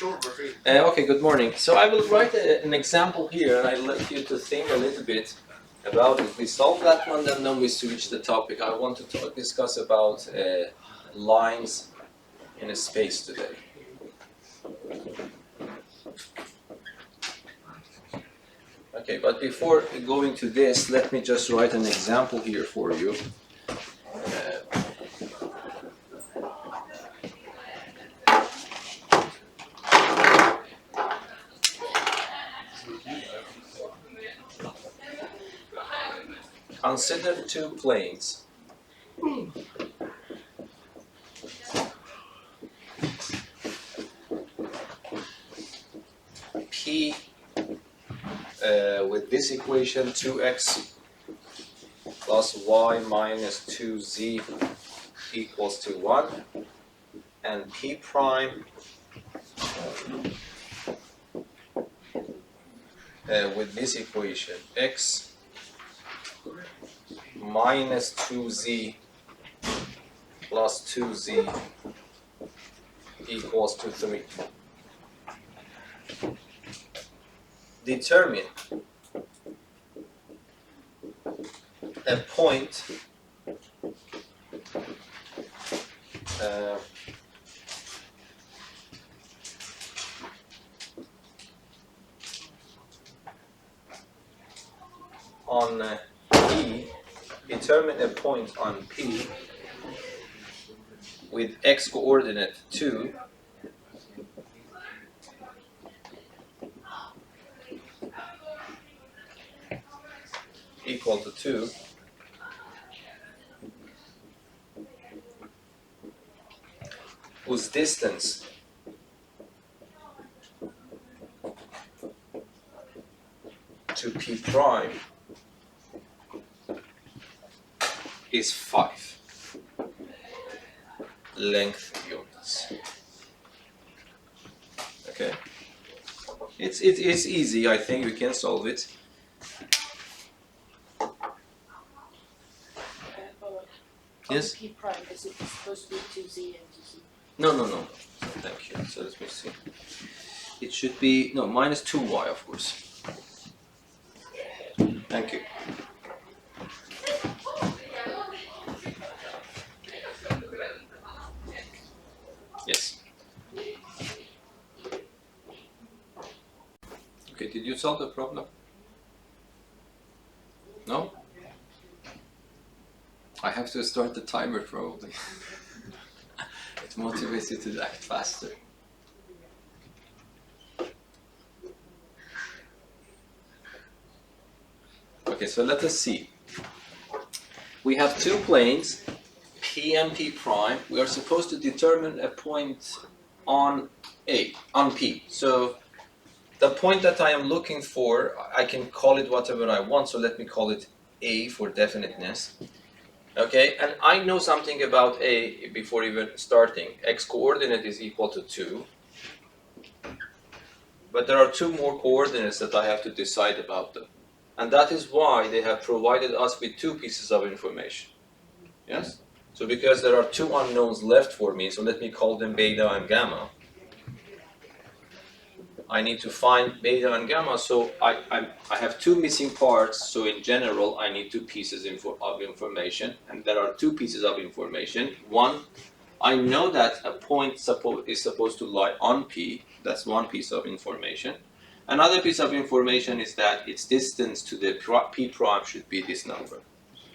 Okay, good morning. So I will write an example here, and I'll let you to think a little bit about it. We solve that one, then we switch the topic. I want to discuss about lines in a space today. Okay, but before going to this, let me just write an example here for you. Consider two planes. P with this equation 2x plus y minus 2z equals to 1, and P prime with this equation x minus 2z plus 2z equals to 3. Determine a point on P. Determine a point on P with x coordinate 2 equal to 2, whose distance to P prime is 5 length units. Okay, it's easy. I think we can solve it. Yes? P prime, is it supposed to be 2z and 2z? No. Thank you. So let me see. It should be, no, minus 2y, of course. Thank you. Yes. Okay, did you solve the problem? No? I have to start the timer probably. It motivates you to act faster. Okay, so let us see. We have two planes, P and P prime. We are supposed to determine a point on P. So the point that I am looking for, I can call it whatever I want, so let me call it A for definiteness. Okay, and I know something about A before even starting. X coordinate is equal to 2. But there are two more coordinates that I have to decide about them. And that is why they have provided us with two pieces of information. Yes? So because there are two unknowns left for me, so let me call them beta and gamma. I need to find beta and gamma, so I have two missing parts, so in general I need two pieces of information, and there are two pieces of information. One, I know that a point is supposed to lie on P, that's one piece of information. Another piece of information is that its distance to the P prime should be this number.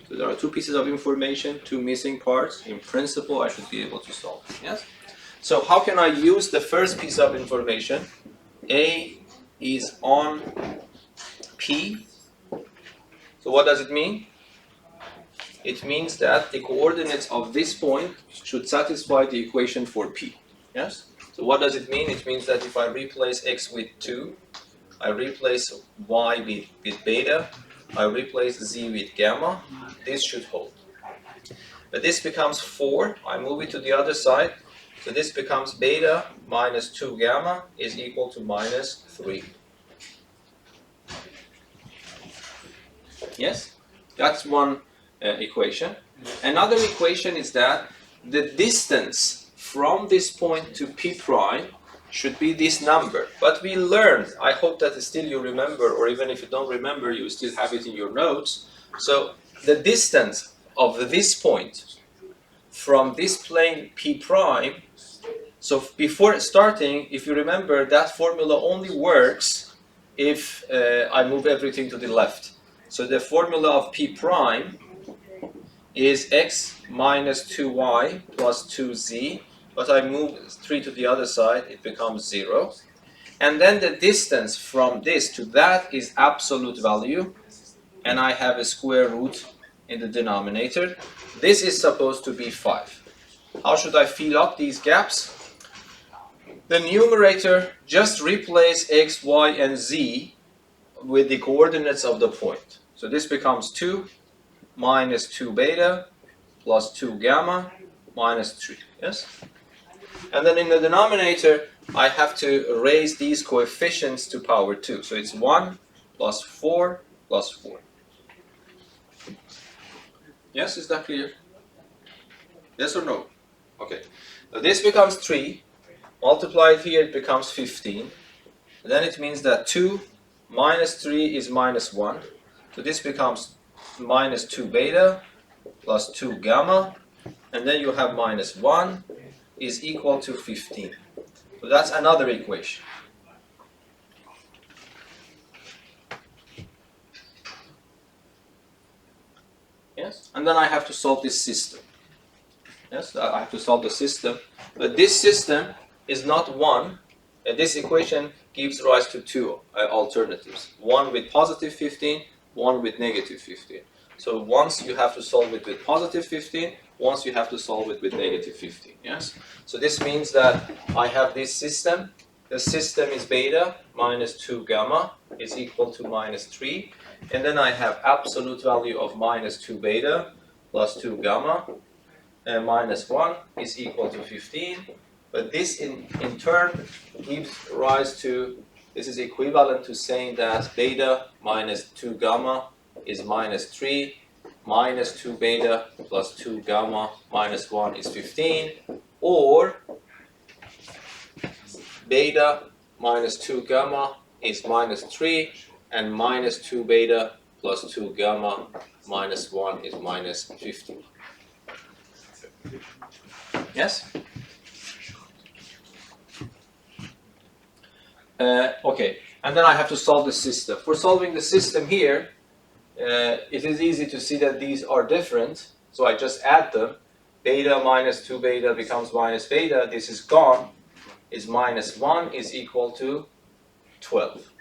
So there are two pieces of information, two missing parts. In principle, I should be able to solve it. Yes? So how can I use the first piece of information? A is on P. So what does it mean? It means that the coordinates of this point should satisfy the equation for P. Yes? So what does it mean? It means that if I replace x with 2, I replace y with beta, I replace z with gamma, this should hold. But this becomes 4, I move it to the other side, so this becomes beta minus 2 gamma is equal to minus 3. Yes? That's one equation. Another equation is that the distance from this point to P prime should be this number. But we learned, I hope that still you remember, or even if you don't remember, you still have it in your notes. So the distance of this point from this plane P prime, so before starting, if you remember, that formula only works if I move everything to the left. So the formula of P prime is x minus 2y plus 2z, but I move 3 to the other side, it becomes 0. And then the distance from this to that is absolute value, and I have a square root in the denominator. This is supposed to be 5. How should I fill up these gaps? The numerator, just replace x, y, and z with the coordinates of the point. So this becomes 2 minus 2 beta plus 2 gamma minus 3, yes? And then in the denominator, I have to raise these coefficients to power 2. So it's 1 plus 4 plus 4. Yes, is that clear? Yes or no? Okay. So this becomes 3. Multiply it here, it becomes 15. And then it means that 2 minus 3 is minus 1. So this becomes minus 2 beta plus 2 gamma. And then you have minus 1 is equal to 15. So that's another equation. Yes? And then I have to solve this system. Yes, I have to solve the system. But this system is not 1. And this equation gives rise to 2 alternatives. One with positive 15, one with negative 15. So once you have to solve it with positive 15, once you have to solve it with negative 15. Yes? So this means that I have this system. The system is beta minus 2 gamma is equal to minus 3. And then I have absolute value of minus 2 beta plus 2 gamma and minus 1 is equal to 15. But this in turn gives rise to, this is equivalent to saying that beta minus 2 gamma is minus 3, minus 2 beta plus 2 gamma minus 1 is 15, or beta minus 2 gamma is minus 3, and minus 2 beta plus 2 gamma minus 1 is minus 15. Yes? Okay, and then I have to solve the system. For solving the system here, it is easy to see that these are different, so I just add them. Beta minus 2 beta becomes minus beta. This is gone. Is minus 1 is equal to 12.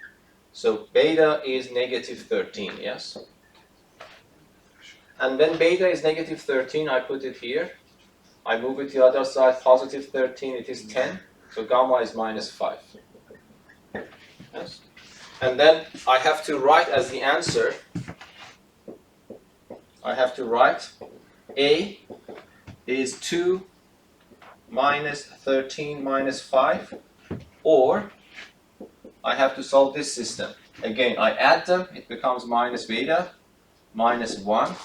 So beta is negative 13, yes? And when beta is negative 13, I put it here. I move it to the other side, positive 13, it is 10. So gamma is minus 5. Yes? And then I have to write as the answer, I have to write A is 2 minus 13 minus 5, or I have to solve this system. Again, I add them, it becomes minus beta, minus 1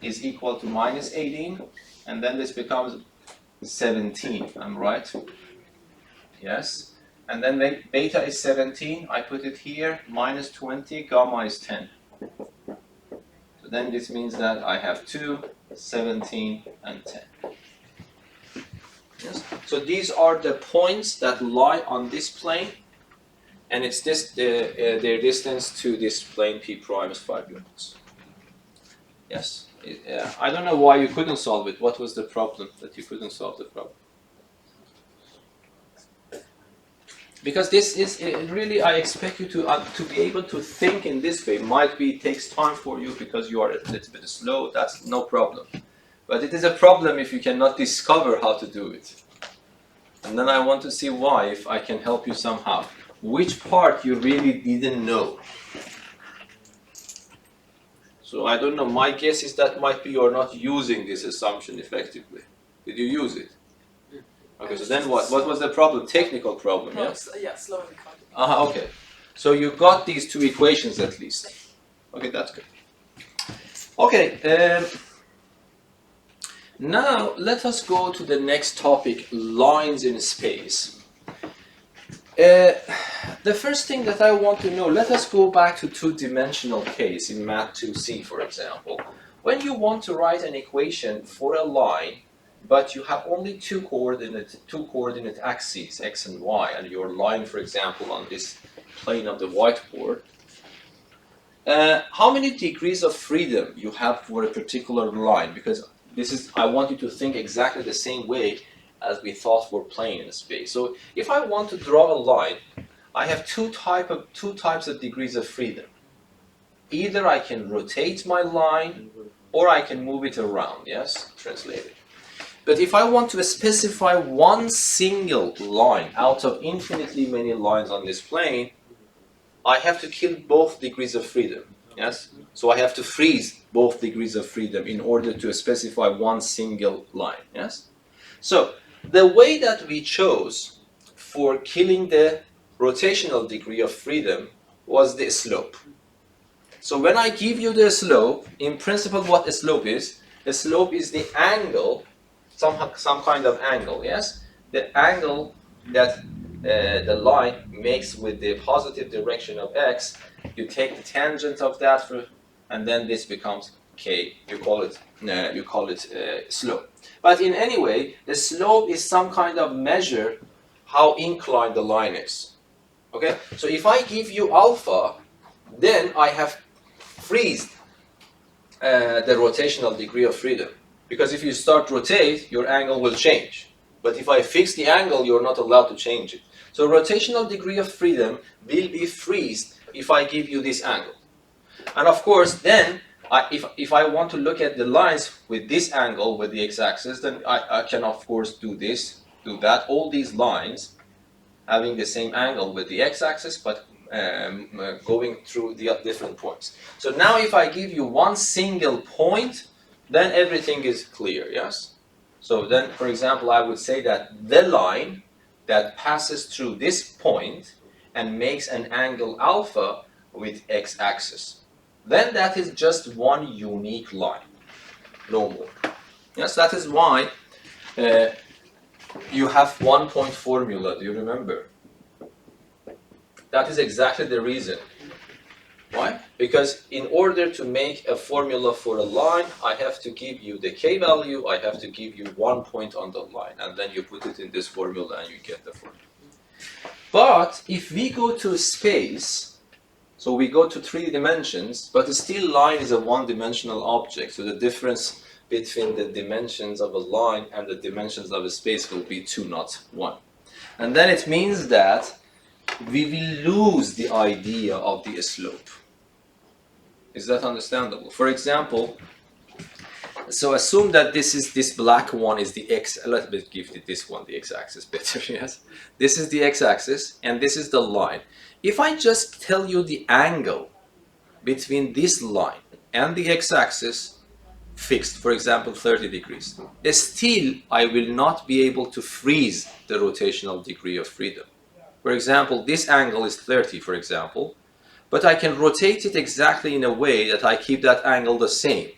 is equal to minus 18, and then this becomes 17, I'm right? Yes. And then beta is 17, I put it here, minus 20, gamma is 10. So then this means that I have 2, 17, and 10. Yes. So these are the points that lie on this plane, and it's this their distance to this plane P prime is 5 units. Yes. I don't know why you couldn't solve it. What was the problem that you couldn't solve the problem? Because this is really, I expect you to be able to think in this way. Might be it takes time for you because you are a little bit slow. That's no problem. But it is a problem if you cannot discover how to do it. And then I want to see why, if I can help you somehow. Which part you really didn't know? So I don't know. My guess is that might be you're not using this assumption effectively. Did you use it? Okay, so then what? What was the problem? Technical problem, yeah? Yeah, slowing the counting. Okay. So you got these two equations at least. Okay, that's good. Okay, now let us go to the next topic, lines in space. The first thing that I want to know, let us go back to two-dimensional case in Math 2C, for example. When you want to write an equation for a line, but you have only two coordinate axes, x and y, and your line, for example, on this plane of the whiteboard, how many degrees of freedom you have for a particular line? Because this is, I want you to think exactly the same way as we thought for plane in space. So if I want to draw a line, I have two types of degrees of freedom. Either I can rotate my line or I can move it around, yes? Translate it. But if I want to specify one single line out of infinitely many lines on this plane, I have to kill both degrees of freedom, yes? So I have to freeze both degrees of freedom in order to specify one single line, yes? So the way that we chose for killing the rotational degree of freedom was the slope. So when I give you the slope, in principle what a slope is the angle, some kind of angle, yes? The angle that the line makes with the positive direction of x, you take the tangent of that, and then this becomes k. You call it slope. But in any way, the slope is some kind of measure how inclined the line is. Okay? So if I give you alpha, then I have freezed the rotational degree of freedom. Because if you start rotate, your angle will change. But if I fix the angle, you're not allowed to change it. So rotational degree of freedom will be freezed if I give you this angle. And of course, then, if I want to look at the lines with this angle, with the x-axis, then I can, of course, do this, do that. All these lines having the same angle with the x-axis, but going through the different points. So now if I give you one single point, then everything is clear, yes? So then, for example, I would say that the line that passes through this point and makes an angle alpha with x-axis, then that is just one unique line, no more. Yes, that is why you have 1-point formula, do you remember? That is exactly the reason. Why? Because in order to make a formula for a line, I have to give you the k value, I have to give you 1 point on the line, and then you put it in this formula and you get the formula. But if we go to space, so we go to 3 dimensions, but still line is a one-dimensional object, so the difference between the dimensions of a line and the dimensions of a space will be 2, not 1. And then it means that we will lose the idea of the slope. Is that understandable? For example, so assume that this black one is the x, let's give this one the x-axis better, yes? This is the x-axis and this is the line. If I just tell you the angle between this line and the x-axis fixed, for example 30 degrees, still I will not be able to freeze the rotational degree of freedom. For example, this angle is 30, for example, but I can rotate it exactly in a way that I keep that angle the same.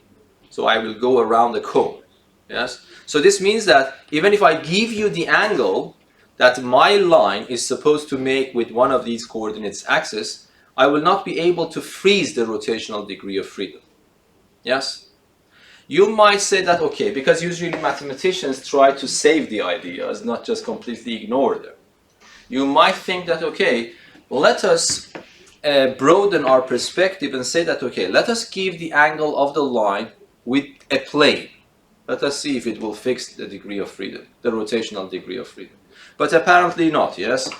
So I will go around the cone. Yes? So this means that even if I give you the angle that my line is supposed to make with one of these coordinates axis, I will not be able to freeze the rotational degree of freedom. Yes? You might say that, okay, because usually mathematicians try to save the ideas, not just completely ignore them. You might think that, okay, let us broaden our perspective and say that, okay, let us give the angle of the line with a plane. Let us see if it will fix the degree of freedom, the rotational degree of freedom. But apparently not, yes?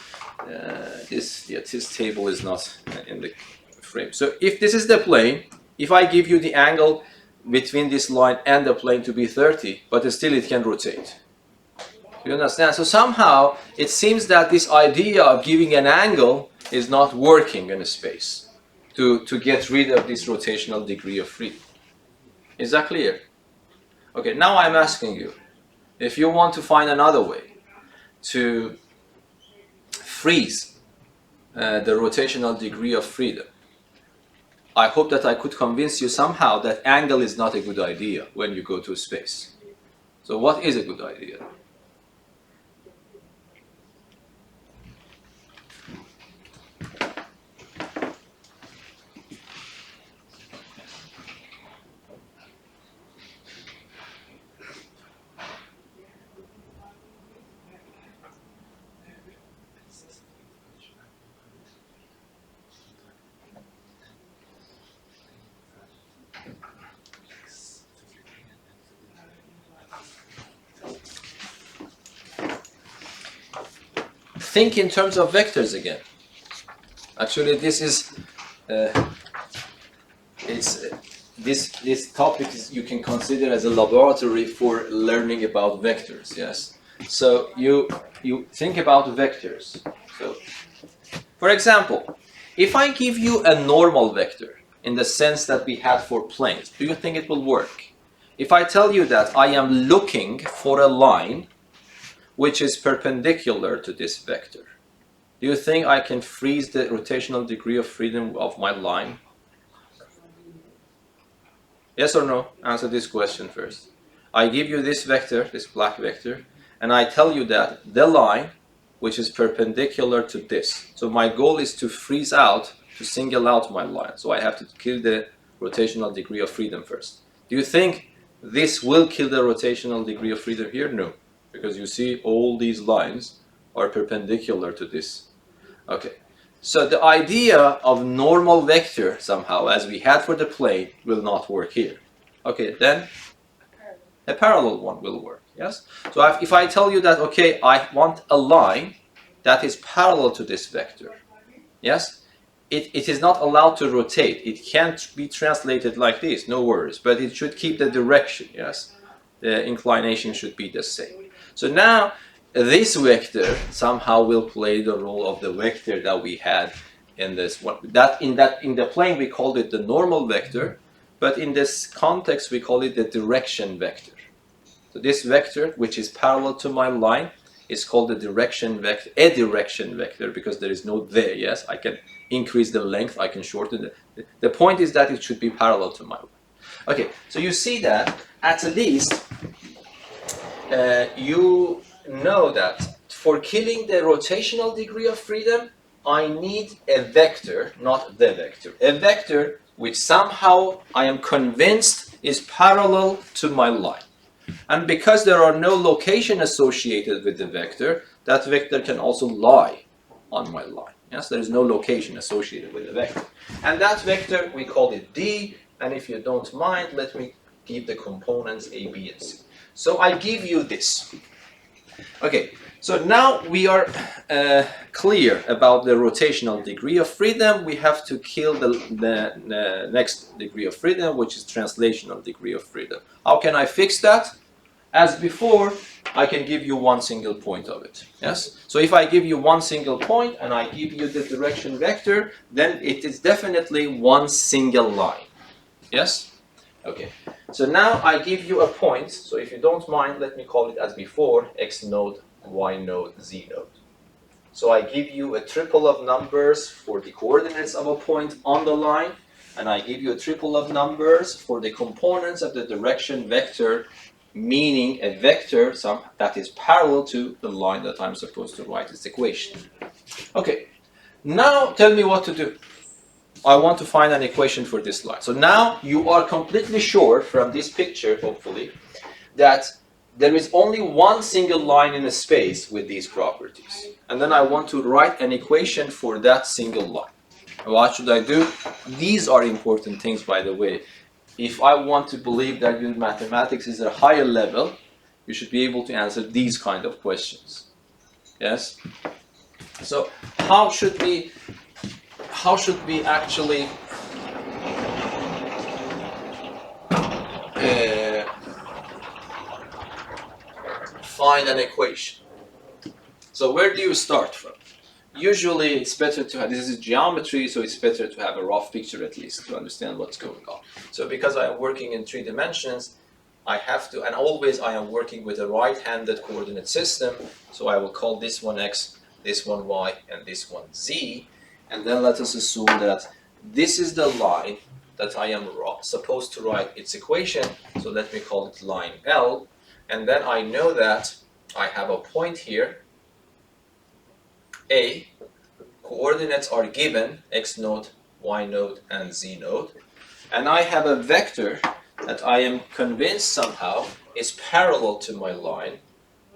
This table is not in the frame. So if this is the plane, if I give you the angle between this line and the plane to be 30, but still it can rotate. You understand? So somehow it seems that this idea of giving an angle is not working in a space to get rid of this rotational degree of freedom. Is that clear? Okay, now I'm asking you, if you want to find another way to freeze the rotational degree of freedom, I hope that I could convince you somehow that angle is not a good idea when you go to space. So what is a good idea? think in terms of vectors again. Actually, this is this topic is you can consider as a laboratory for learning about vectors. Yes. So you think about vectors. So, for example, if I give you a normal vector in the sense that we had for planes, do you think it will work? If I tell you that I am looking for a line which is perpendicular to this vector, do you think I can freeze the rotational degree of freedom of my line? Yes or no? Answer this question first. I give you this vector, this black vector, and I tell you that the line which is perpendicular to this. So my goal is to freeze out, to single out my line. So I have to kill the rotational degree of freedom first. Do you think this will kill the rotational degree of freedom here? No, because you see all these lines are perpendicular to this. Okay, so the idea of normal vector somehow, as we had for the plane, will not work here. Okay, then a parallel one will work, yes? So if I tell you that, okay, I want a line that is parallel to this vector, yes? It is not allowed to rotate. It can't be translated like this, no worries, but it should keep the direction, yes? The inclination should be the same. So now, this vector somehow will play the role of the vector that we had in this one. In the plane we called it the normal vector, but in this context we call it the direction vector. So this vector, which is parallel to my line, is called the direction vector, a direction vector, because there is no there, yes? I can increase the length, I can shorten it. The point is that it should be parallel to my line. Okay, so you see that at least you know that for killing the rotational degree of freedom, I need a vector, not the vector. A vector which somehow I am convinced is parallel to my line. And because there are no location associated with the vector, that vector can also lie on my line. Yes, there is no location associated with the vector. And that vector, we call it D, and if you don't mind, let me give the components A, B, and C. So I give you this. Okay, so now we are clear about the rotational degree of freedom. We have to kill the next degree of freedom, which is translational degree of freedom. How can I fix that? As before, I can give you one single point of it. Yes? So if I give you one single point and I give you the direction vector, then it is definitely one single line. Yes? Okay. So now I give you a point. So if you don't mind, let me call it as before, x node, y node, z node. So I give you a triple of numbers for the coordinates of a point on the line, and I give you a triple of numbers for the components of the direction vector, meaning a vector that is parallel to the line that I'm supposed to write this equation. Okay, now tell me what to do. I want to find an equation for this line. So now you are completely sure from this picture, hopefully, that there is only one single line in a space with these properties. And then I want to write an equation for that single line. What should I do? These are important things, by the way. If I want to believe that your mathematics is at a higher level, you should be able to answer these kind of questions. Yes? So how should we actually find an equation? So where do you start from? Usually it's better to have, this is geometry, so it's better to have a rough picture at least to understand what's going on. So because I am working in 3 dimensions, I have to, and always I am working with a right-handed coordinate system, so I will call this one x, this one y, and this one z, and then let us assume that this is the line that I am supposed to write its equation, so let me call it line L, and then I know that I have a point here, A, coordinates are given, x node, y node, and z node, and I have a vector that I am convinced somehow is parallel to my line.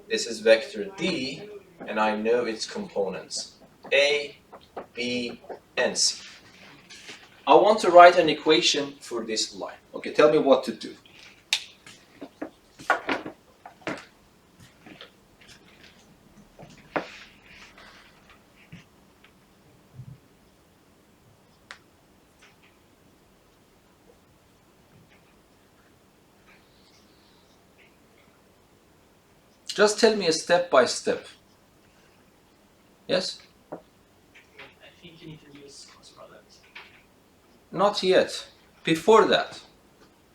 This is vector D, and I know its components, A, B, and C. I want to write an equation for this line. Okay, tell me what to do. Just tell me a step by step. Yes? I think you need to use cross product. Not yet. Before that.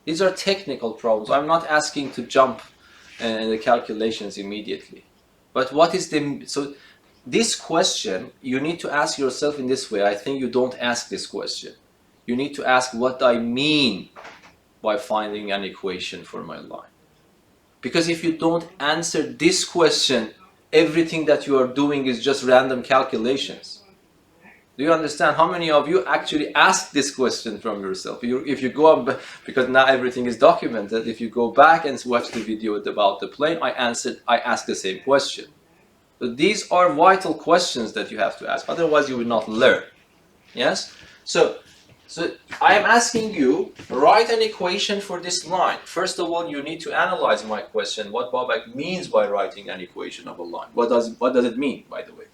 These are technical problems. I'm not asking to jump the calculations immediately. But what is the... So this question, you need to ask yourself in this way. I think you don't ask this question. You need to ask what I mean by finding an equation for my line. Because if you don't answer this question, everything that you are doing is just random calculations. Do you understand? How many of you actually ask this question from yourself? If you go up, because now everything is documented, if you go back and watch the video about the plane, I asked the same question. So these are vital questions that you have to ask, otherwise you will not learn. Yes? So I am asking you, write an equation for this line. First of all, you need to analyze my question, what Babak means by writing an equation of a line. What does it mean, by the way?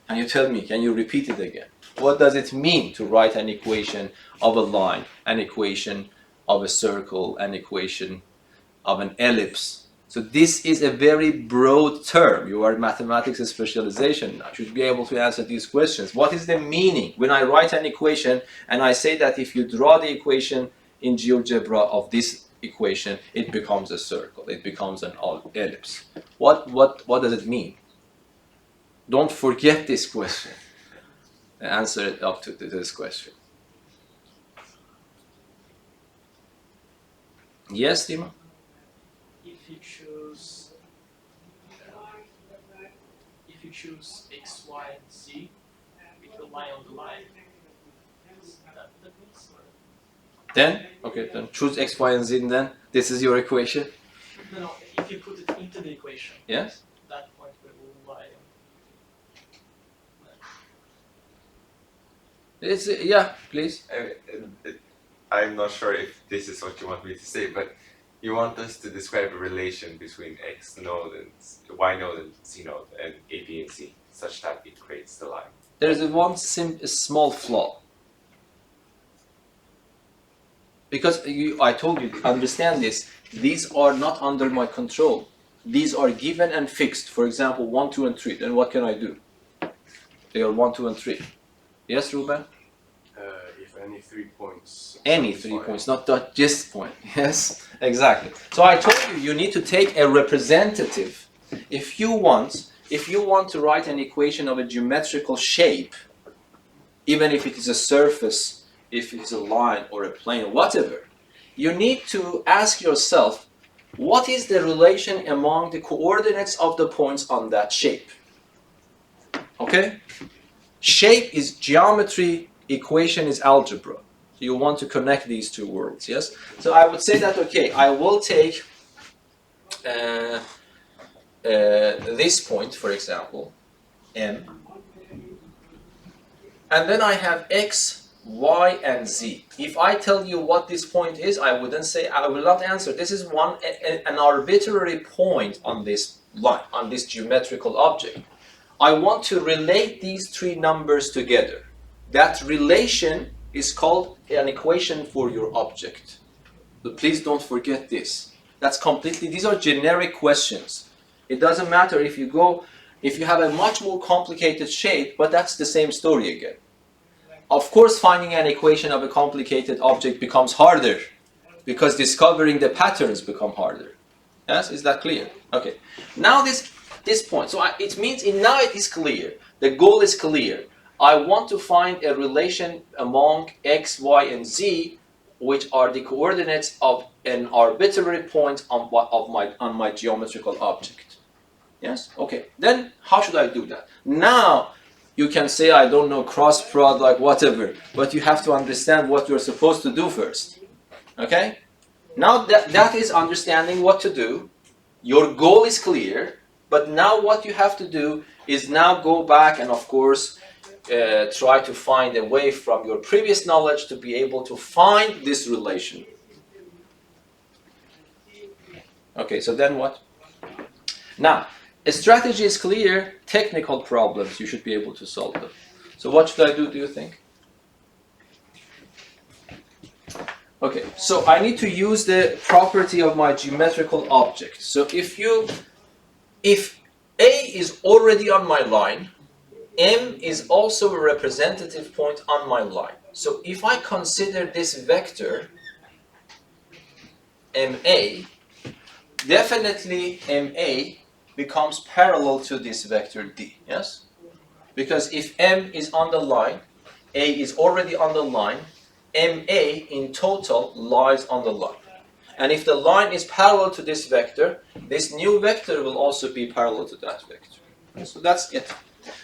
Can you tell me, can you repeat it again? What does it mean to write an equation of a line, an equation of a circle, an equation of an ellipse? So this is a very broad term. You are mathematics specialization. I should be able to answer these questions. What is the meaning when I write an equation and I say that if you draw the equation in GeoGebra of this equation, it becomes a circle, it becomes an ellipse. What does it mean? Don't forget this question. Answer it up to this question. Yes, Dima? If you choose X, Y, and Z with the line on the line, that means? Then, okay, then choose X, Y, and Z, and then this is your equation? No, if you put it into the equation. Yes? That point will lie. Yeah, please. I'm not sure if this is what you want me to say, but you want us to describe a relation between X node and Y node and Z node and A, B, and C, such that it creates the line. There is one small flaw. Because I told you, understand this, these are not under my control. These are given and fixed. For example, 1, 2, and 3. Then what can I do? They are 1, 2, and 3. Yes, Ruben? If any 3 points. Any 3 points, not just point. Yes, exactly. So I told you, you need to take a representative. If you want to write an equation of a geometrical shape, even if it is a surface, if it is a line or a plane, whatever, you need to ask yourself, what is the relation among the coordinates of the points on that shape? Okay? Shape is geometry, equation is algebra. So you want to connect these two worlds, yes? So I would say that, okay, I will take this point, for example, M, and then I have X, Y, and Z. If I tell you what this point is, I will not answer. This is an arbitrary point on this line, on this geometrical object. I want to relate these three numbers together. That relation is called an equation for your object. But please don't forget this. These are generic questions. It doesn't matter if you have a much more complicated shape, but that's the same story again. Of course, finding an equation of a complicated object becomes harder because discovering the patterns become harder. Yes, is that clear? Okay. Now this point. So it means now it is clear. The goal is clear. I want to find a relation among X, Y, and Z, which are the coordinates of an arbitrary point on my geometrical object. Yes? Okay. Then how should I do that? Now you can say, I don't know, cross product, whatever, but you have to understand what you're supposed to do first. Okay? Now that is understanding what to do. Your goal is clear, but now what you have to do is now go back and, of course, try to find a way from your previous knowledge to be able to find this relation. Okay, so then what? Now, a strategy is clear. Technical problems, you should be able to solve them. So what should I do you think? Okay, so I need to use the property of my geometrical object. So if you if A is already on my line, M is also a representative point on my line. So if I consider this vector MA, definitely MA becomes parallel to this vector D, yes? Because if M is on the line, A is already on the line, MA in total lies on the line. And if the line is parallel to this vector, this new vector will also be parallel to that vector. So that's it.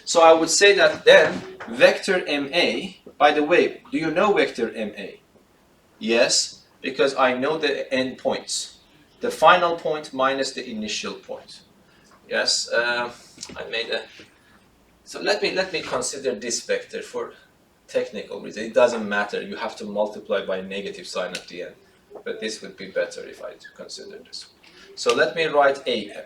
So I would say that then vector MA, by the way, do you know vector MA? Yes, because I know the endpoints. The final point minus the initial point. Yes, I made a... So let me consider this vector for technical reason. It doesn't matter. You have to multiply by a negative sign at the end. But this would be better if I consider this. So let me write AM.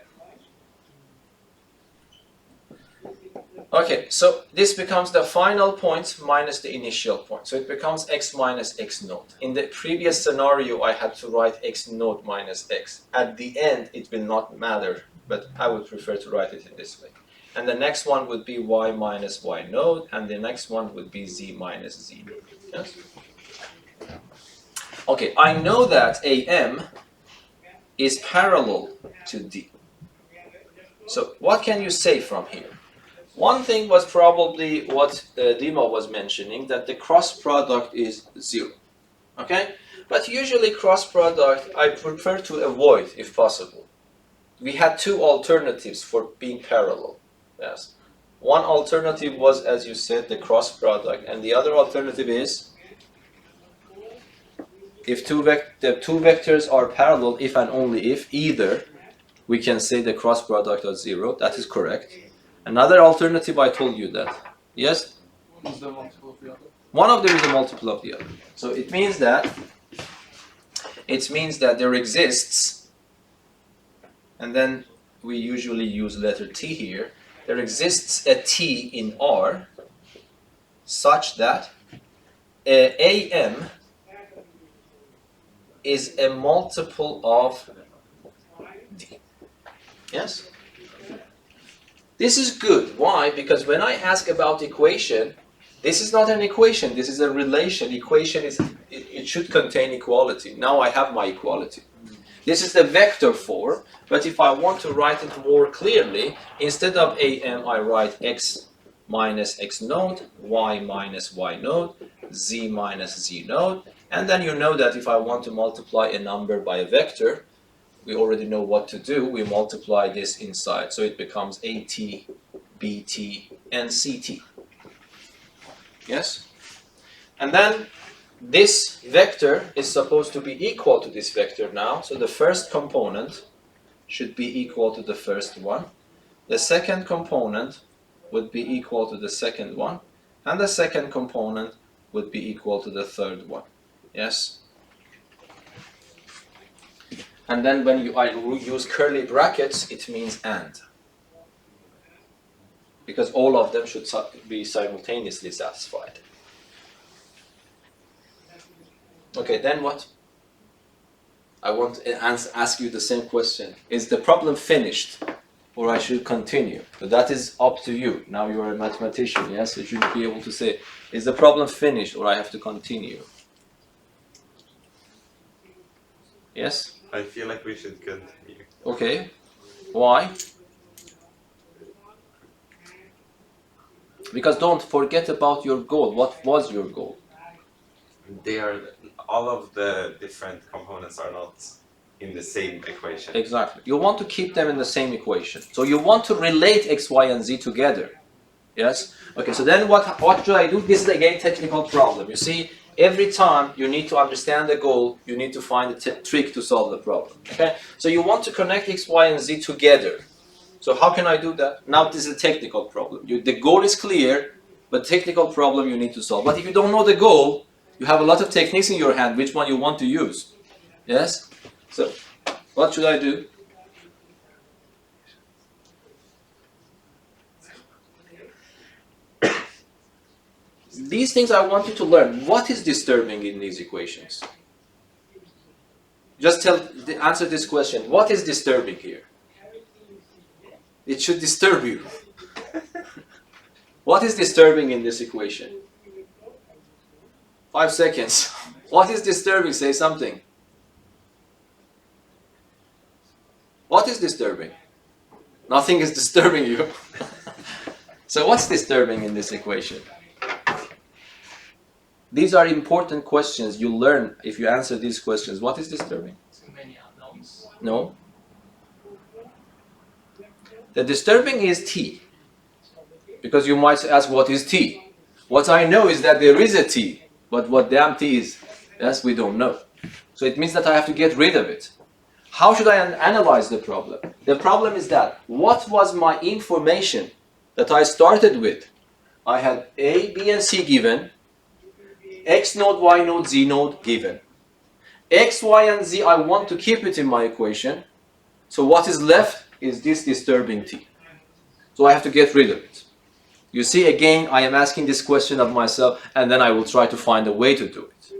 Okay, so this becomes the final point minus the initial point. So it becomes x minus x naught. In the previous scenario, I had to write x naught minus x. At the end, it will not matter, but I would prefer to write it in this way. And the next one would be y minus y naught, and the next one would be z minus z naught. Yes? Okay, I know that AM is parallel to D. So what can you say from here? One thing was probably what Dima was mentioning, that the cross product is 0. Okay? But usually cross product I prefer to avoid if possible. We had two alternatives for being parallel. Yes. One alternative was, as you said, the cross product, and the other alternative is if the two vectors are parallel, if and only if, either we can say the cross product of 0. That is correct. Another alternative, I told you that. Yes? Is the multiple of the other? One of them is a multiple of the other. So it means that there exists, and then we usually use letter T here, there exists a T in R such that AM is a multiple of D. Yes? This is good. Why? Because when I ask about equation, this is not an equation, this is a relation. Equation is, it should contain equality. Now I have my equality. This is the vector form, but if I want to write it more clearly, instead of AM, I write x minus x naught, y minus y naught, z minus z naught, and then you know that if I want to multiply a number by a vector, we already know what to do. We multiply this inside, so it becomes AT, BT, and CT. Yes? And then this vector is supposed to be equal to this vector now, so the first component should be equal to the first one. The second component would be equal to the second one, and the second component would be equal to the third one. Yes? And then when I use curly brackets, it means and. Because all of them should be simultaneously satisfied. Okay, then what? I want to ask you the same question. Is the problem finished? Or I should continue? So that is up to you. Now you are a mathematician, yes? You should be able to say, is the problem finished or I have to continue? Yes? I feel like we should continue. Okay. Why? Because don't forget about your goal. What was your goal? They are, all of the different components are not in the same equation. Exactly. You want to keep them in the same equation. So you want to relate x, y, and z together. Yes? Okay, so then what should I do? This is again technical problem. You see, every time you need to understand the goal, you need to find a trick to solve the problem. Okay? So you want to connect x, y, and z together. So how can I do that? Now this is a technical problem. The goal is clear, but technical problem you need to solve. But if you don't know the goal, you have a lot of techniques in your hand, which one you want to use. Yes? So, what should I do? These things I want you to learn. What is disturbing in these equations? Just answer this question. What is disturbing here? It should disturb you. What is disturbing in this equation? 5 seconds. What is disturbing? Say something. What is disturbing? Nothing is disturbing you. So what's disturbing in this equation? These are important questions you learn if you answer these questions. What is disturbing? Too many unknowns. No. The disturbing is t. Because you might ask, what is t? What I know is that there is a t. But what damn t is, yes, we don't know. So it means that I have to get rid of it. How should I analyze the problem? The problem is that, what was my information that I started with? I had a, b, and c given. X node, y node, z node given. X, y, and z, I want to keep it in my equation. So what is left is this disturbing t. So I have to get rid of it. You see, again, I am asking this question of myself, and then I will try to find a way to do it.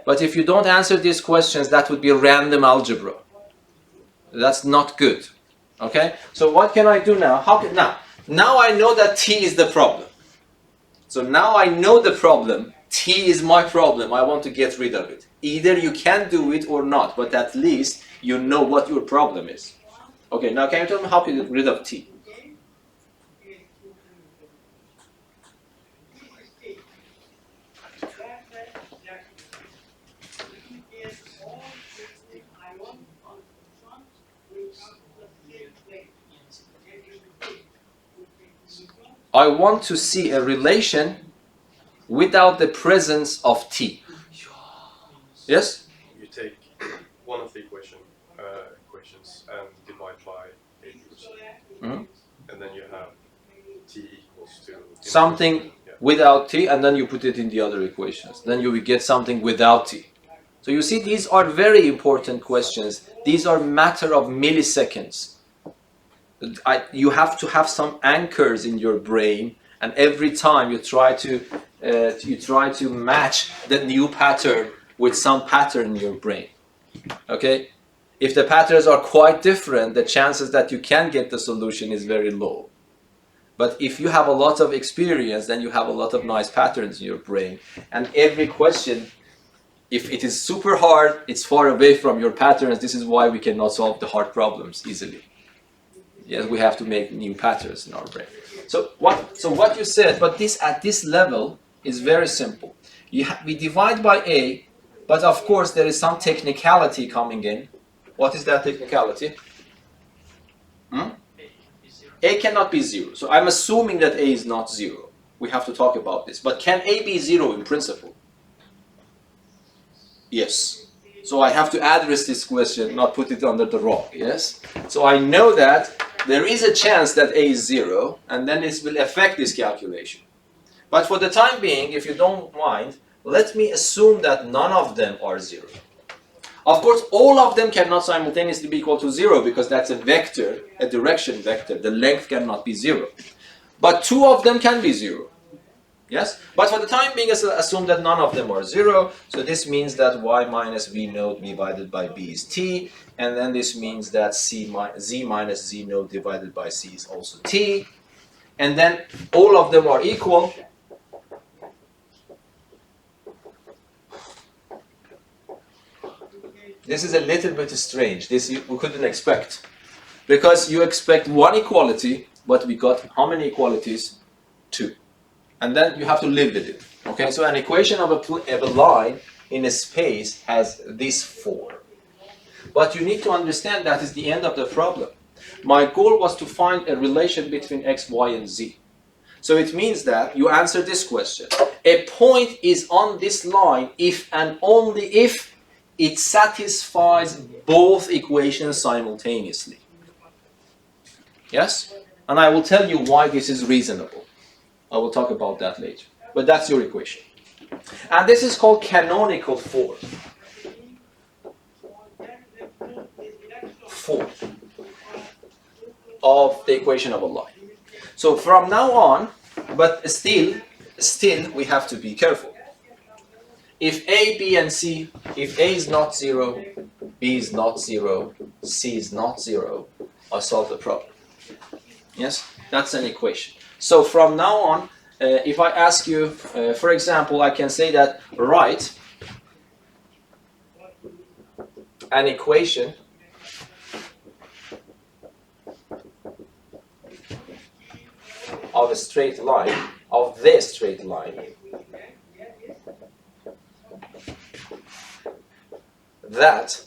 But if you don't answer these questions, that would be random algebra. That's not good. Okay? So what can I do now? Now I know that t is the problem. So now I know the problem. T is my problem. I want to get rid of it. Either you can do it or not, but at least you know what your problem is. Okay, now can you tell me how to get rid of t? I want to see a relation without the presence of t. Yes? You take one of the equations and divide by a plus. And then you have t equals to Something without t, and then you put it in the other equations. Then you will get something without t. So you see, these are very important questions. These are matter of milliseconds. You have to have some anchors in your brain, and every time you try to match the new pattern with some pattern in your brain. Okay? If the patterns are quite different, the chances that you can get the solution is very low. But if you have a lot of experience, then you have a lot of nice patterns in your brain. And every question, if it is super hard, it's far away from your patterns. This is why we cannot solve the hard problems easily. Yes, we have to make new patterns in our brain. So what you said, but this at this level is very simple. We divide by a, but of course there is some technicality coming in. What is that technicality? A cannot be 0. So I'm assuming that a is not 0. We have to talk about this. But can a be 0 in principle? Yes. So I have to address this question, not put it under the rock. Yes. So I know that there is a chance that a is 0, and then this will affect this calculation. But for the time being, if you don't mind, let me assume that none of them are 0. Of course, all of them cannot simultaneously be equal to 0, because that's a vector, a direction vector. The length cannot be 0. But 2 of them can be 0. Yes? But for the time being, assume that none of them are 0. So this means that y minus v node divided by b is t. And then this means that z minus z node divided by c is also t. And then all of them are equal. This is a little bit strange. This we couldn't expect. Because you expect one equality, but we got how many equalities? 2. And then you have to live with it. Okay, so an equation of a line in a space has these 4. But you need to understand that is the end of the problem. My goal was to find a relation between x, y, and z. So it means that you answer this question. A point is on this line if and only if it satisfies both equations simultaneously. Yes? And I will tell you why this is reasonable. I will talk about that later. But that's your equation. And this is called canonical form. Form of the equation of a line. So from now on, but still we have to be careful. If A, B, and C, if A is not 0, B is not 0, C is not 0, I solve the problem. Yes, that's an equation. So from now on, if I ask you, for example, I can say that write an equation of a straight line, of this straight line, that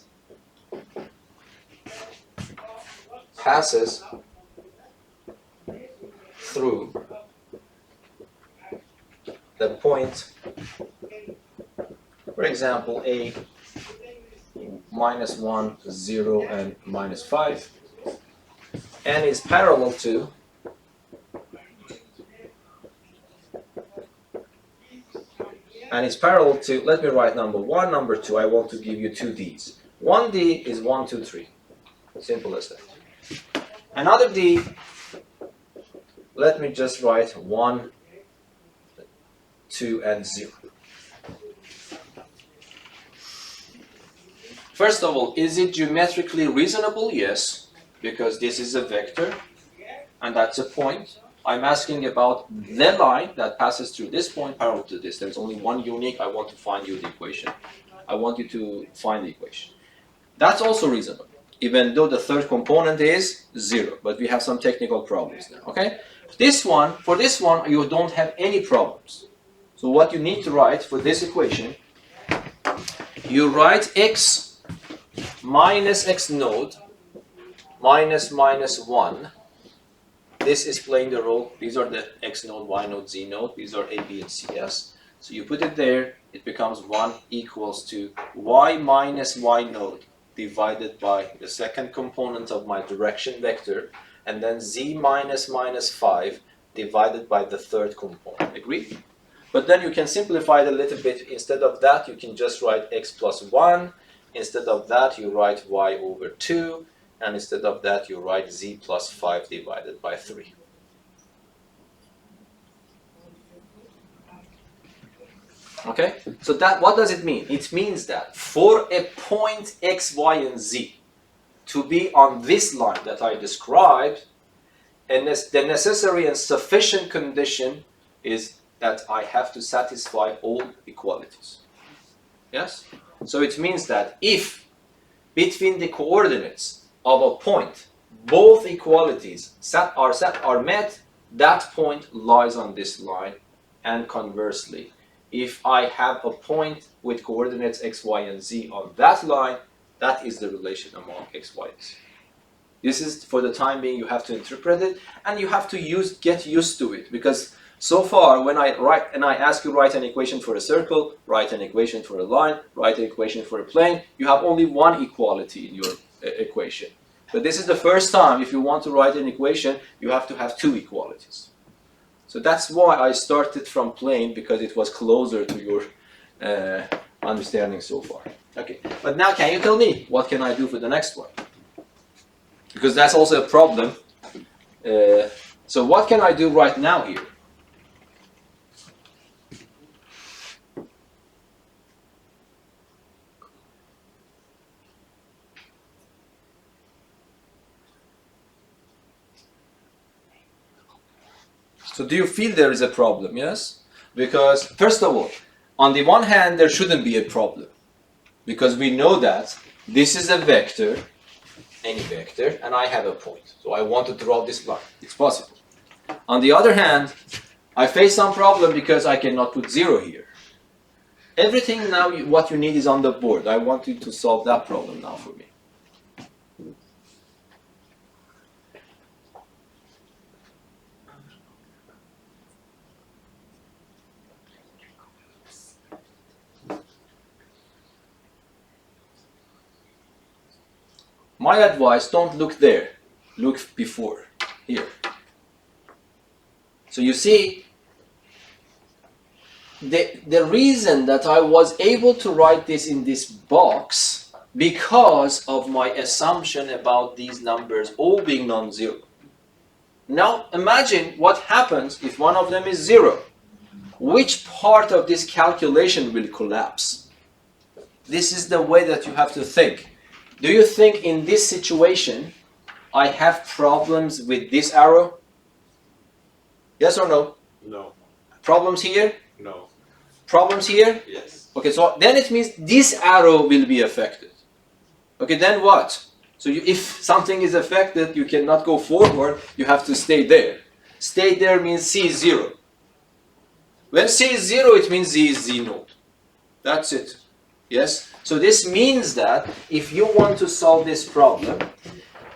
passes through the point, for example, a -1, 0, and -5, and is parallel to let me write number 1, number 2. I want to give you 2 D's. One D is 1, 2, 3. Simple as that. Another D, let me just write 1, 2, and 0. First of all, is it geometrically reasonable? Yes, because this is a vector, and that's a point. I'm asking about the line that passes through this point parallel to this. There's only one unique. I want to find you the equation. I want you to find the equation. That's also reasonable, even though the third component is 0. But we have some technical problems now, okay? For this one, you don't have any problems. So what you need to write for this equation, you write x minus x node minus 1. This is playing the role. These are the x node, y node, z node. These are a, b, and c, yes. So you put it there. It becomes 1 equals to y minus y node divided by the second component of my direction vector, and then z minus 5 divided by the third component. Agree? But then you can simplify it a little bit. Instead of that, you can just write x plus 1. Instead of that, you write y over 2. And instead of that, you write z plus 5 divided by 3. Okay? So that, what does it mean? It means that for a point x, y, and z to be on this line that I described, the necessary and sufficient condition is that I have to satisfy all equalities. Yes? So it means that if between the coordinates of a point both equalities are met, that point lies on this line. And conversely, if I have a point with coordinates x, y, and z on that line, that is the relation among x, y, and z. This is, for the time being, you have to interpret it, and you have to get used to it, because so far, when I write and I ask you write an equation for a circle, write an equation for a line, write an equation for a plane, you have only one equality in your equation. But this is the first time, if you want to write an equation, you have to have 2 equalities. So that's why I started from plane, because it was closer to your understanding so far. Okay, but now can you tell me, what can I do for the next one? Because that's also a problem. So what can I do right now here? So do you feel there is a problem? Yes? Because, first of all, on the one hand, there shouldn't be a problem. Because we know that this is a vector, any vector, and I have a point. So I want to draw this line. It's possible. On the other hand, I face some problem because I cannot put 0 here. Everything now, what you need is on the board. I want you to solve that problem now for me. My advice, don't look there, look before, here. So you see, the reason that I was able to write this in this box, because of my assumption about these numbers all being non-zero. Now imagine what happens if one of them is 0. Which part of this calculation will collapse? This is the way that you have to think. Do you think in this situation I have problems with this arrow? Yes or no? No. Problems here? No. Problems here? Yes. Okay, so then it means this arrow will be affected. Okay, then what? So if something is affected, you cannot go forward, you have to stay there. Stay there means C is 0. When C is 0, it means Z is Z node. That's it. Yes? So this means that if you want to solve this problem,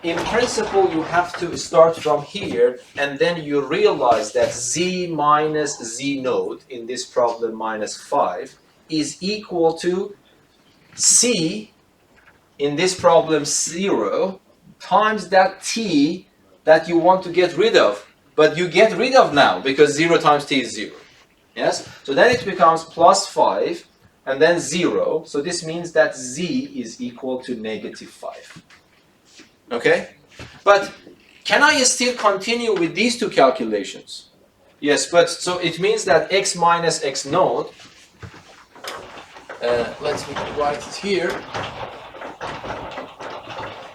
in principle, you have to start from here, and then you realize that Z minus Z node, in this problem minus 5, is equal to C, in this problem 0, times that T that you want to get rid of. But you get rid of now, because 0 times T is 0. Yes? So then it becomes plus 5, and then 0. So this means that Z is equal to negative 5. Okay? But can I still continue with these two calculations? Yes, but so it means that x minus x node, let's write it here,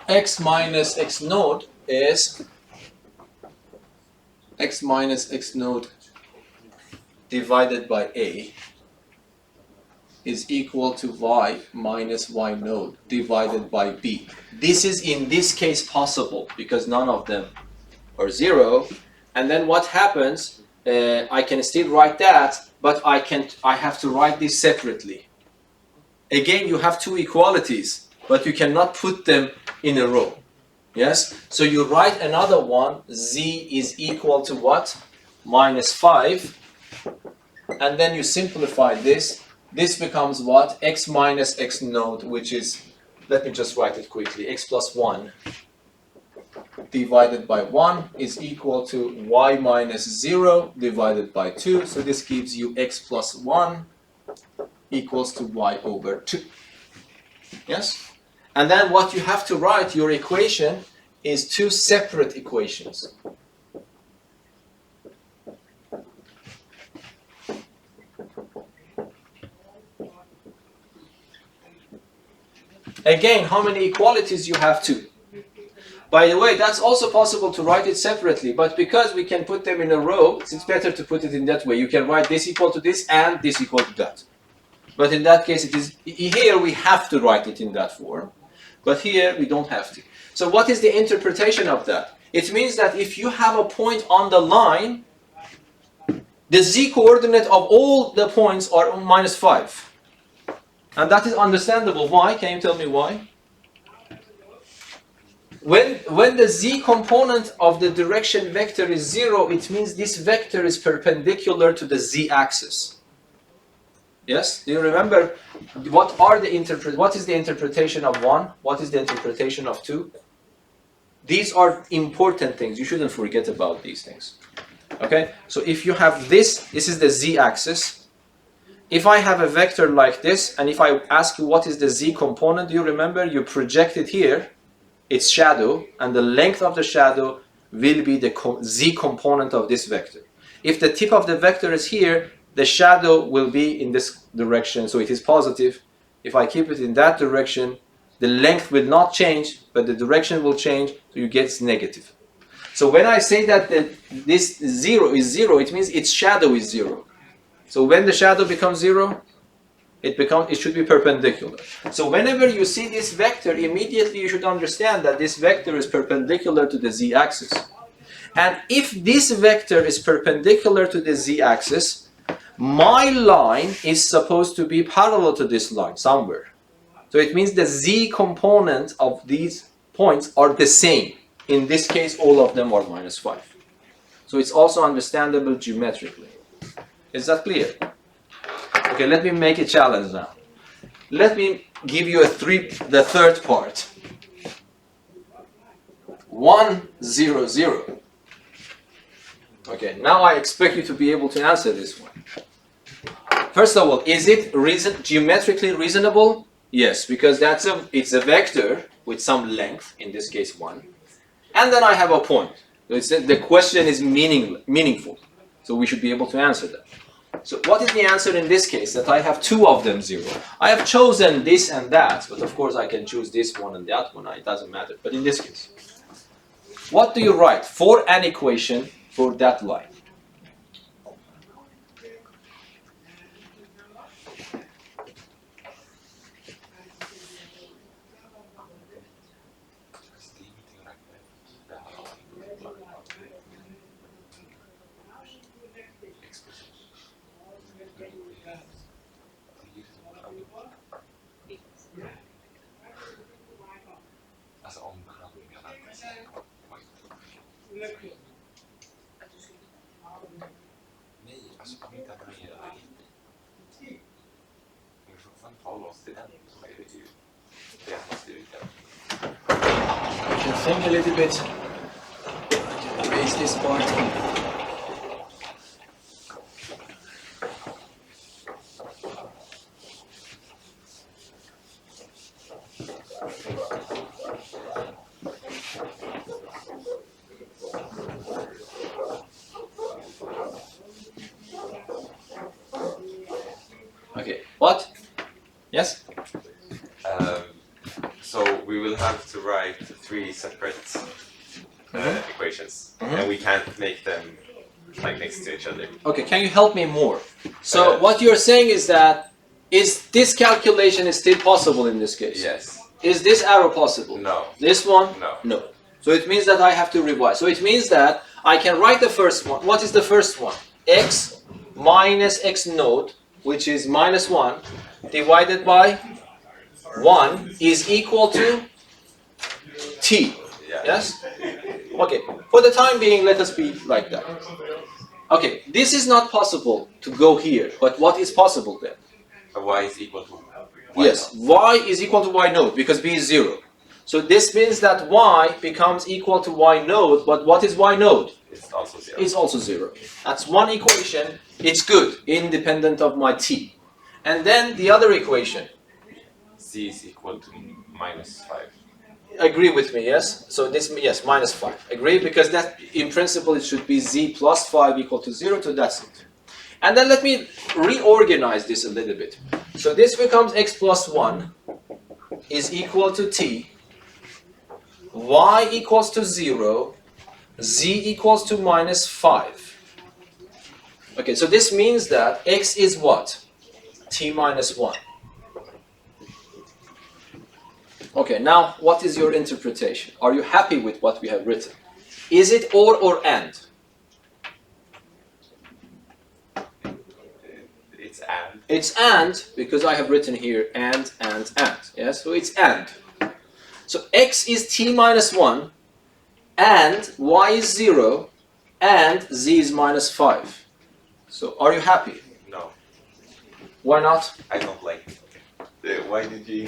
x minus x node is x minus x node divided by a is equal to y minus y node divided by b. This is in this case possible because none of them are 0. And then what happens, I can still write that, but I have to write this separately. Again, you have two equalities, but you cannot put them in a row. Yes? So you write another one, z is equal to what? Minus 5. And then you simplify this. This becomes what? X minus x node, which is, let me just write it quickly, x plus 1 divided by 1 is equal to y minus 0 divided by 2. So this gives you x plus 1 equals to y over 2. Yes? And then what you have to write, your equation, is two separate equations. Again, how many equalities you have? 2. By the way, that's also possible to write it separately, but because we can put them in a row, it's better to put it in that way. You can write this equal to this and this equal to that. But in that case, it is here we have to write it in that form, but here we don't have to. So what is the interpretation of that? It means that if you have a point on the line, the z-coordinate of all the points are minus 5. And that is understandable. Why? Can you tell me why? When the z component of the direction vector is 0, it means this vector is perpendicular to the z-axis. Yes? Do you remember what is the interpretation of 1? What is the interpretation of 2? These are important things. You shouldn't forget about these things. Okay? So if you have this is the z-axis. If I have a vector like this, and if I ask you what is the z component, do you remember? You project it here, its shadow, and the length of the shadow will be the z component of this vector. If the tip of the vector is here, the shadow will be in this direction, so it is positive. If I keep it in that direction, the length will not change, but the direction will change, so you get negative. So when I say that this 0 is 0, it means its shadow is 0. So when the shadow becomes 0, it should be perpendicular. So whenever you see this vector, immediately you should understand that this vector is perpendicular to the z-axis. And if this vector is perpendicular to the z-axis, my line is supposed to be parallel to this line somewhere. So it means the z component of these points are the same. In this case, all of them are minus 5. So it's also understandable geometrically. Is that clear? Okay, let me make a challenge now. Let me give you the third part. 1, 0, 0. Okay, now I expect you to be able to answer this one. First of all, is it geometrically reasonable? Yes, because it's a vector with some length, in this case 1. And then I have a point. The question is meaningful. So we should be able to answer that. So what is the answer in this case? That I have 2 of them 0. I have chosen this and that, but of course I can choose this one and that one. It doesn't matter. But in this case, what do you write for an equation for that line? think a little bit. Erase this part. Okay, what? Yes? So we will have to write 3 separate equations, and we can't make them like next to each other. Okay, can you help me more? So what you're saying is that this calculation is still possible in this case? Yes. Is this arrow possible? No. This one? No. No. So it means that I have to revise. So it means that I can write the first one. What is the first one? X minus x node, which is minus 1, divided by 1 is equal to t. Yeah. Yes? Okay. For the time being, let us be like that. Okay. This is not possible to go here. But what is possible then? Y is equal to Yes. Y is equal to y node because b is 0. So this means that y becomes equal to y node. But what is y node? It's also 0. It's also 0. That's one equation. It's good, independent of my t. And then the other equation. C is equal to minus 5. Agree with me, yes? So this, yes, minus 5. Agree? Because that, in principle, it should be z plus 5 equal to 0, so that's it. And then let me reorganize this a little bit. So this becomes x plus 1 is equal to t, y equals to 0, z equals to minus 5. Okay, so this means that x is what? T minus 1. Okay, now what is your interpretation? Are you happy with what we have written? Is it or and? It's and. It's and because I have written here and. Yes, so it's and. So x is t minus 1 and y is 0 and z is minus 5. So are you happy? No, Why not? I don't like it. Why did you?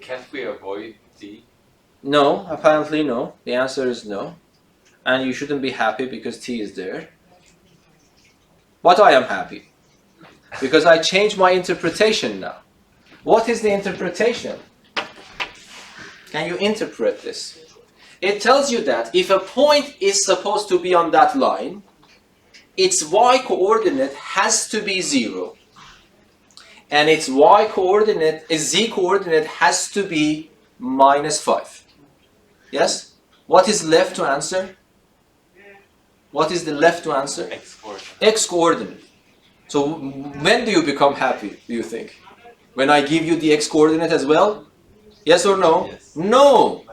Can't we avoid t? No, apparently no. The answer is no. And you shouldn't be happy because t is there. But I am happy. Because I changed my interpretation now. What is the interpretation? Can you interpret this? It tells you that if a point is supposed to be on that line, its y coordinate has to be 0. And its y coordinate, its z coordinate has to be minus 5. Yes? What is left to answer? What is the left to answer? X coordinate. X coordinate. So when do you become happy, do you think? When I give you the x coordinate as well? Yes or no? Yes. No!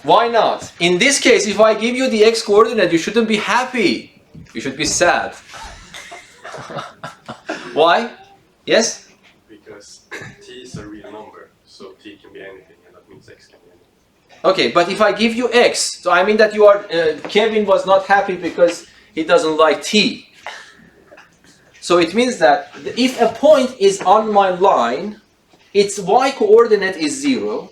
Why not? In this case, if I give you the x coordinate, you shouldn't be happy. You should be sad. Why? Yes? Because t is a real number, so t can be anything, and that means x can be anything. Okay, but if I give you x, so I mean that you are, Kevin was not happy because he doesn't like t. So it means that if a point is on my line, its y coordinate is 0,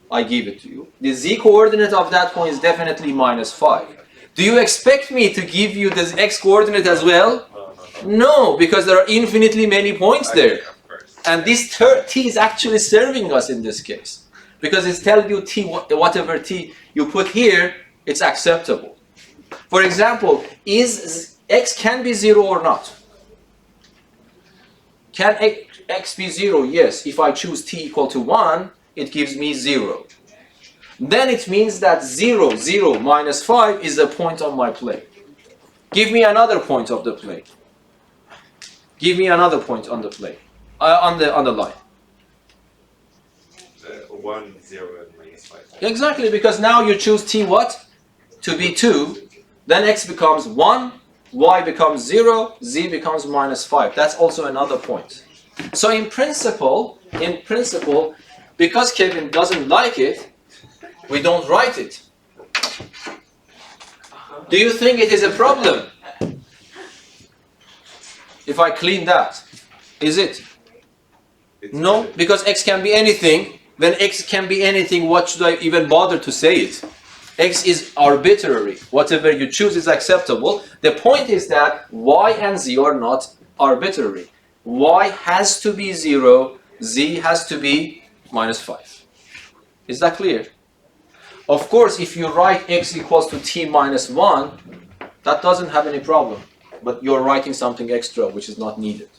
I give it to you. The z coordinate of that point is definitely minus 5. Do you expect me to give you the x coordinate as well? No, because there are infinitely many points there. Of course. And this t is actually serving us in this case. Because it's telling you t, whatever t you put here, it's acceptable. For example, is x can be 0 or not? Can x be 0? Yes. If I choose t equal to 1, it gives me 0. Then it means that 0, 0, minus 5 is a point on my plane. Give me another point of the plane. Give me another point on the plane. On the line. 1, 0, and minus 5. Exactly, because now you choose t what? To be 2. Then x becomes 1, y becomes 0, z becomes minus 5. That's also another point. So in principle, because Kevin doesn't like it, we don't write it. Do you think it is a problem? If I clean that, is it? It's No, good. because x can be anything, When x can be anything, what should I even bother to say it? X is arbitrary. Whatever you choose is acceptable. The point is that y and z are not arbitrary. Y has to be 0, z has to be -5. Is that clear? Of course, if you write x equals to t minus 1, that doesn't have any problem. But you're writing something extra which is not needed.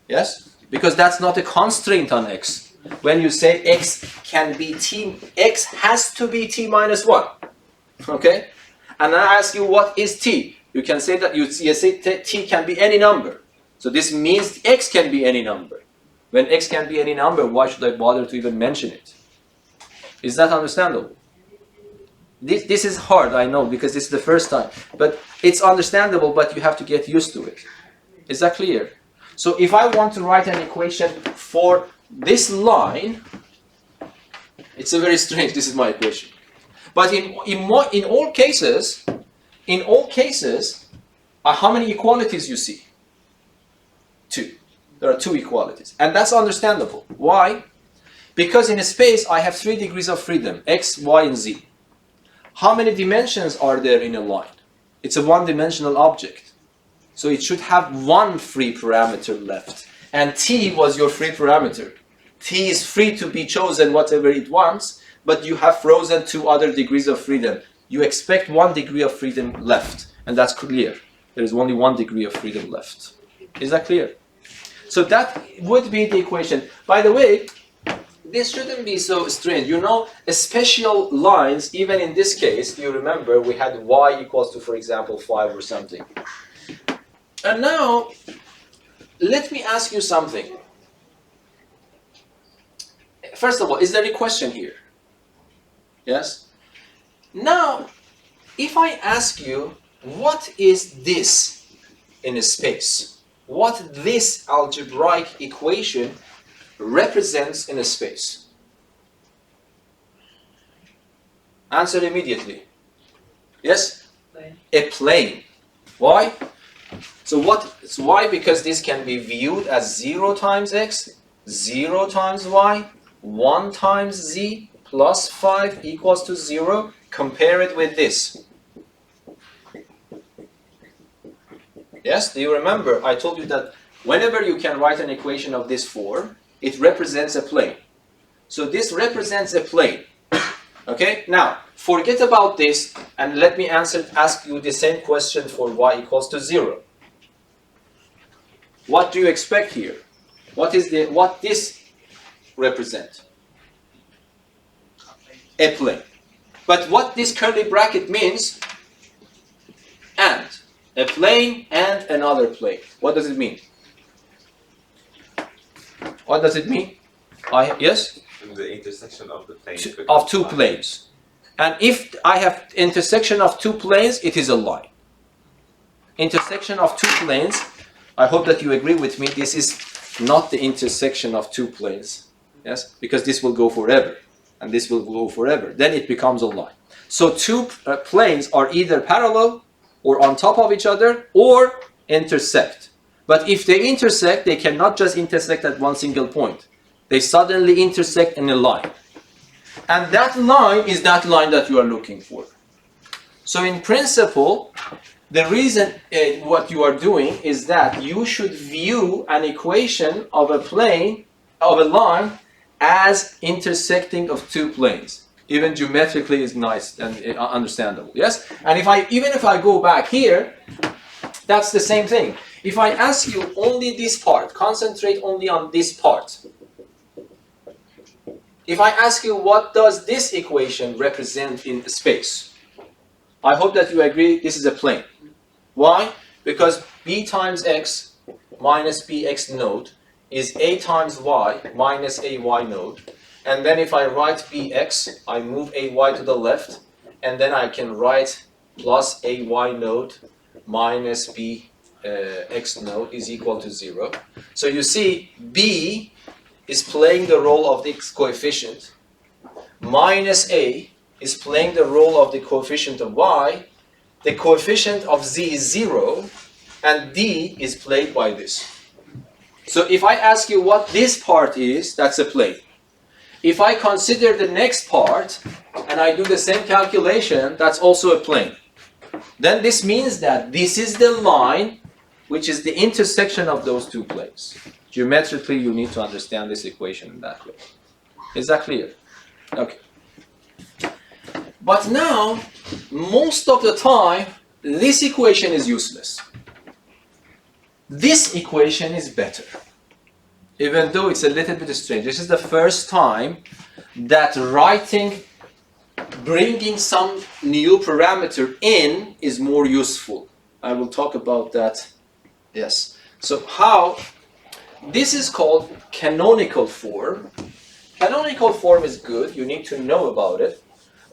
Yes? Because that's not a constraint on x. When you say x can be t, x has to be t minus 1. Okay? And I ask you, what is t? You can say that you say t can be any number. So this means x can be any number. When x can be any number, why should I bother to even mention it? Is that understandable? This is hard, I know, because this is the first time. But it's understandable, but you have to get used to it. Is that clear? So if I want to write an equation for this line, it's a very strange, this is my equation. But in all cases, how many equalities you see? 2. There are 2 equalities. And that's understandable. Why? Because in a space, I have 3 degrees of freedom, x, y, and z. How many dimensions are there in a line? It's a one-dimensional object. So it should have 1 free parameter left. And t was your free parameter. T is free to be chosen whatever it wants, but you have frozen 2 other degrees of freedom. You expect 1 degree of freedom left, and that's clear. There is only 1 degree of freedom left. Is that clear? So that would be the equation. By the way, this shouldn't be so strange. You know, special lines, even in this case, you remember we had y equals to, for example, 5 or something. And now, let me ask you something. First of all, is there a question here? Yes? Now, if I ask you, what is this in a space? What this algebraic equation represents in a space? Answer immediately. Yes? Plane. A plane. Why? So what? It's why? Because this can be viewed as 0 times x, 0 times y, 1 times z, plus 5 equals to 0. Compare it with this. Yes? Do you remember? I told you that whenever you can write an equation of this form, it represents a plane. So this represents a plane. Okay? Now, forget about this and let me ask you the same question for y equals to 0. What do you expect here? What this represent? A plane. But what this curly bracket means, and. A plane and another plane. What does it mean? What does it mean? Yes? The intersection of the planes. Of 2 planes. And if I have intersection of 2 planes, it is a line. Intersection of 2 planes, I hope that you agree with me, this is not the intersection of 2 planes. Yes? Because this will go forever. And this will go forever. Then it becomes a line. So 2 planes are either parallel or on top of each other, or intersect. But if they intersect, they cannot just intersect at one single point. They suddenly intersect in a line. And that line is that line that you are looking for. So in principle, the reason what you are doing is that you should view an equation of a plane, of a line, as intersecting of 2 planes. Even geometrically is nice and understandable, yes? And even if I go back here, that's the same thing. If I ask you only this part, concentrate only on this part. If I ask you what does this equation represent in space, I hope that you agree this is a plane. Why? Because b times x minus bx node is a times y minus ay node. And then if I write bx, I move ay to the left, and then I can write plus ay node minus bx node is equal to 0. So you see, b is playing the role of the coefficient, minus a is playing the role of the coefficient of y, the coefficient of z is 0, and d is played by this. So if I ask you what this part is, that's a plane. If I consider the next part and I do the same calculation, that's also a plane. Then this means that this is the line which is the intersection of those two planes. Geometrically, you need to understand this equation in that way. Is that clear? Okay. But now, most of the time, this equation is useless. This equation is better. Even though it's a little bit strange. This is the first time that bringing some new parameter in is more useful. I will talk about that. Yes. So how? This is called canonical form. Canonical form is good. You need to know about it.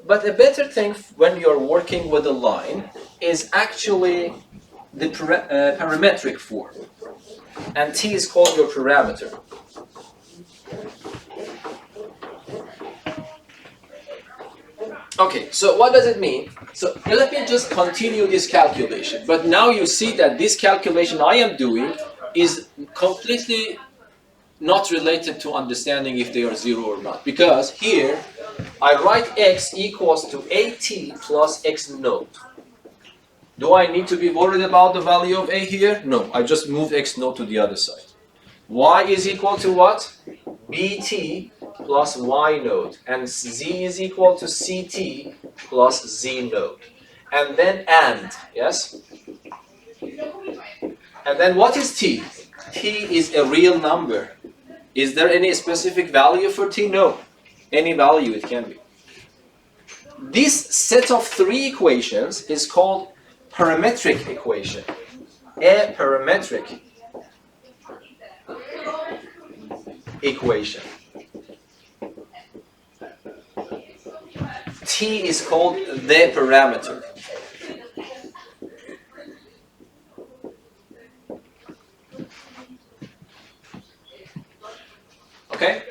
But a better thing when you're working with a line is actually the parametric form. And t is called your parameter. Okay, so what does it mean? So let me just continue this calculation. But now you see that this calculation I am doing is completely not related to understanding if they are 0 or not. Because here, I write x equals to at plus x node. Do I need to be worried about the value of a here? No, I just moved x node to the other side. Y is equal to what? bt plus y node. And z is equal to ct plus z node. And then yes? And then what is t? T is a real number. Is there any specific value for t? No. Any value it can be. This set of 3 equations is called parametric equation. A parametric equation. T is called the parameter. Okay?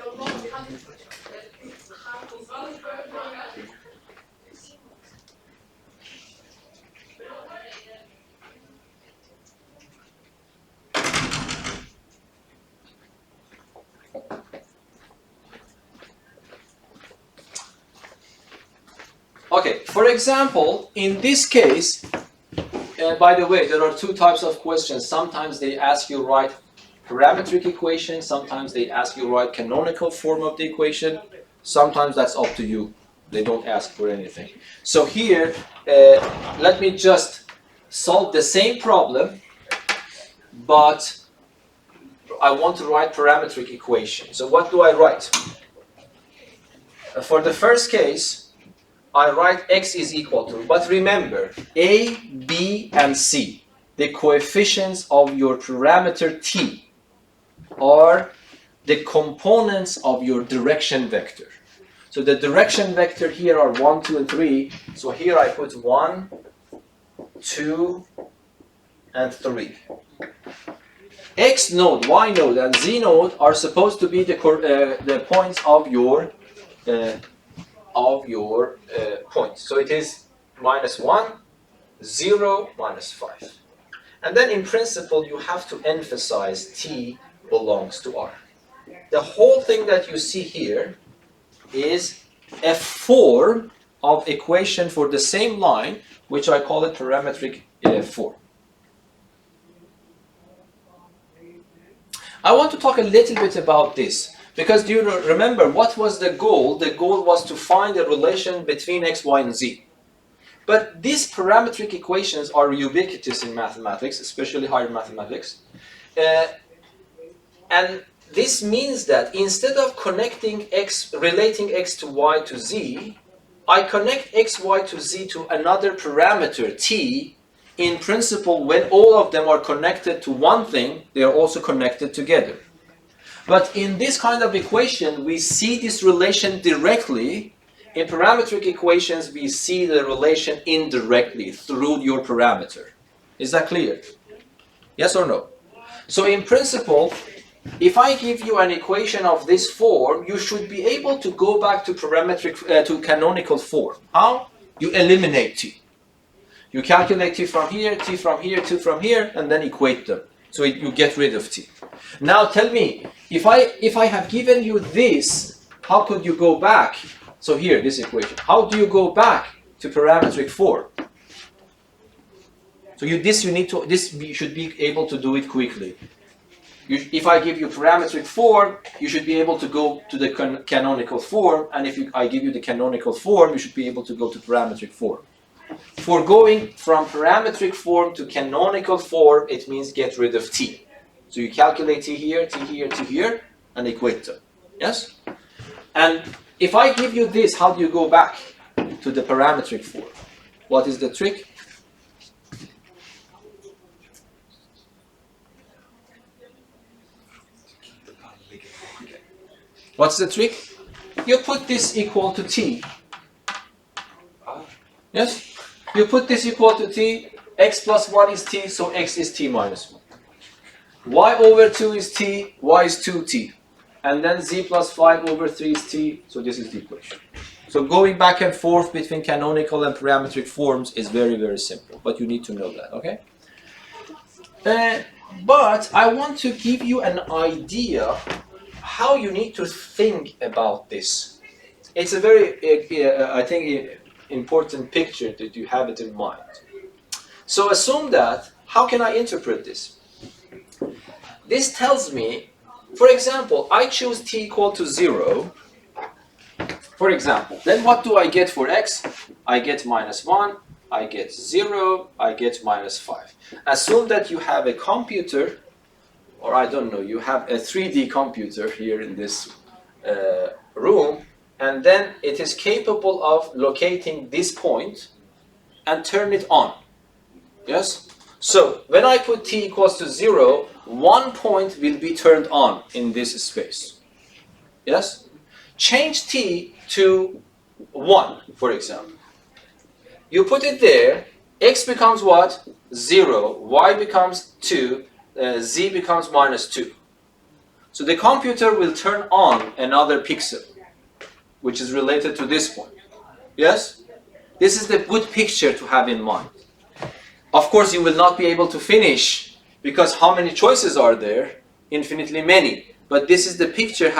Okay, for example, in this case, by the way, there are 2 types of questions. Sometimes they ask you write parametric equation, sometimes they ask you write canonical form of the equation, sometimes that's up to you. They don't ask for anything. So here, let me just solve the same problem, but I want to write parametric equation. So what do I write? For the first case, I write x is equal to, but remember, a, b, and c, the coefficients of your parameter t, are the components of your direction vector. So the direction vector here are 1, 2, and 3. So here I put 1, 2, and 3. X node, Y node, and Z node are supposed to be the points of your points. So it is -1, 0, -5. And then in principle you have to emphasize t belongs to R. The whole thing that you see here is a form of equation for the same line, which I call it parametric form. I want to talk a little bit about this, because do you remember what was the goal? The goal was to find a relation between x, y, and z. But these parametric equations are ubiquitous in mathematics, especially higher mathematics. And this means that instead of relating x to y to z, I connect x, y to z to another parameter, t. In principle, when all of them are connected to one thing, they are also connected together. But in this kind of equation, we see this relation directly. In parametric equations, we see the relation indirectly through your parameter. Is that clear? Yes or no? So in principle, if I give you an equation of this form, you should be able to go back to to canonical form. How? You eliminate t. You calculate t from here, t from here, t from here, and then equate them. So you get rid of t. Now tell me, if I have given you this how could you go back? So here, this equation. How do you go back to parametric form? So you should be able to do it quickly. If I give you parametric form, you should be able to go to the canonical form, and if I give you the canonical form, you should be able to go to parametric form. For going from parametric form to canonical form, it means get rid of t. So you calculate t here, t here, t here, and equate them. Yes? And if I give you this, how do you go back to the parametric form? What is the trick? What's the trick? You put this equal to t. Yes? You put this equal to t, x plus 1 is t, so x is t minus 1. Y over 2 is t, y is 2t. And then z plus 5 over 3 is t, so this is the equation. So going back and forth between canonical and parametric forms is very, very simple, but you need to know that, okay? But I want to give you an idea how you need to think about this. It's a very, I think, important picture that you have it in mind. So assume that, how can I interpret this? This tells me, for example, I choose t equal to 0. For example, then what do I get for x? I get minus 1, I get 0, I get minus 5. Assume that you have a computer, or I don't know, you have a 3D computer here in this room, and then it is capable of locating this point and turn it on. Yes? So when I put t equals to 0, one point will be turned on in this space. Yes? Change t to 1, for example. You put it there, x becomes what? 0, y becomes 2, z becomes minus 2. So the computer will turn on another pixel, which is related to this point. Yes? This is the good picture to have in mind. Of course, you will not be able to finish, because how many choices are there? Infinitely many. But this is the picture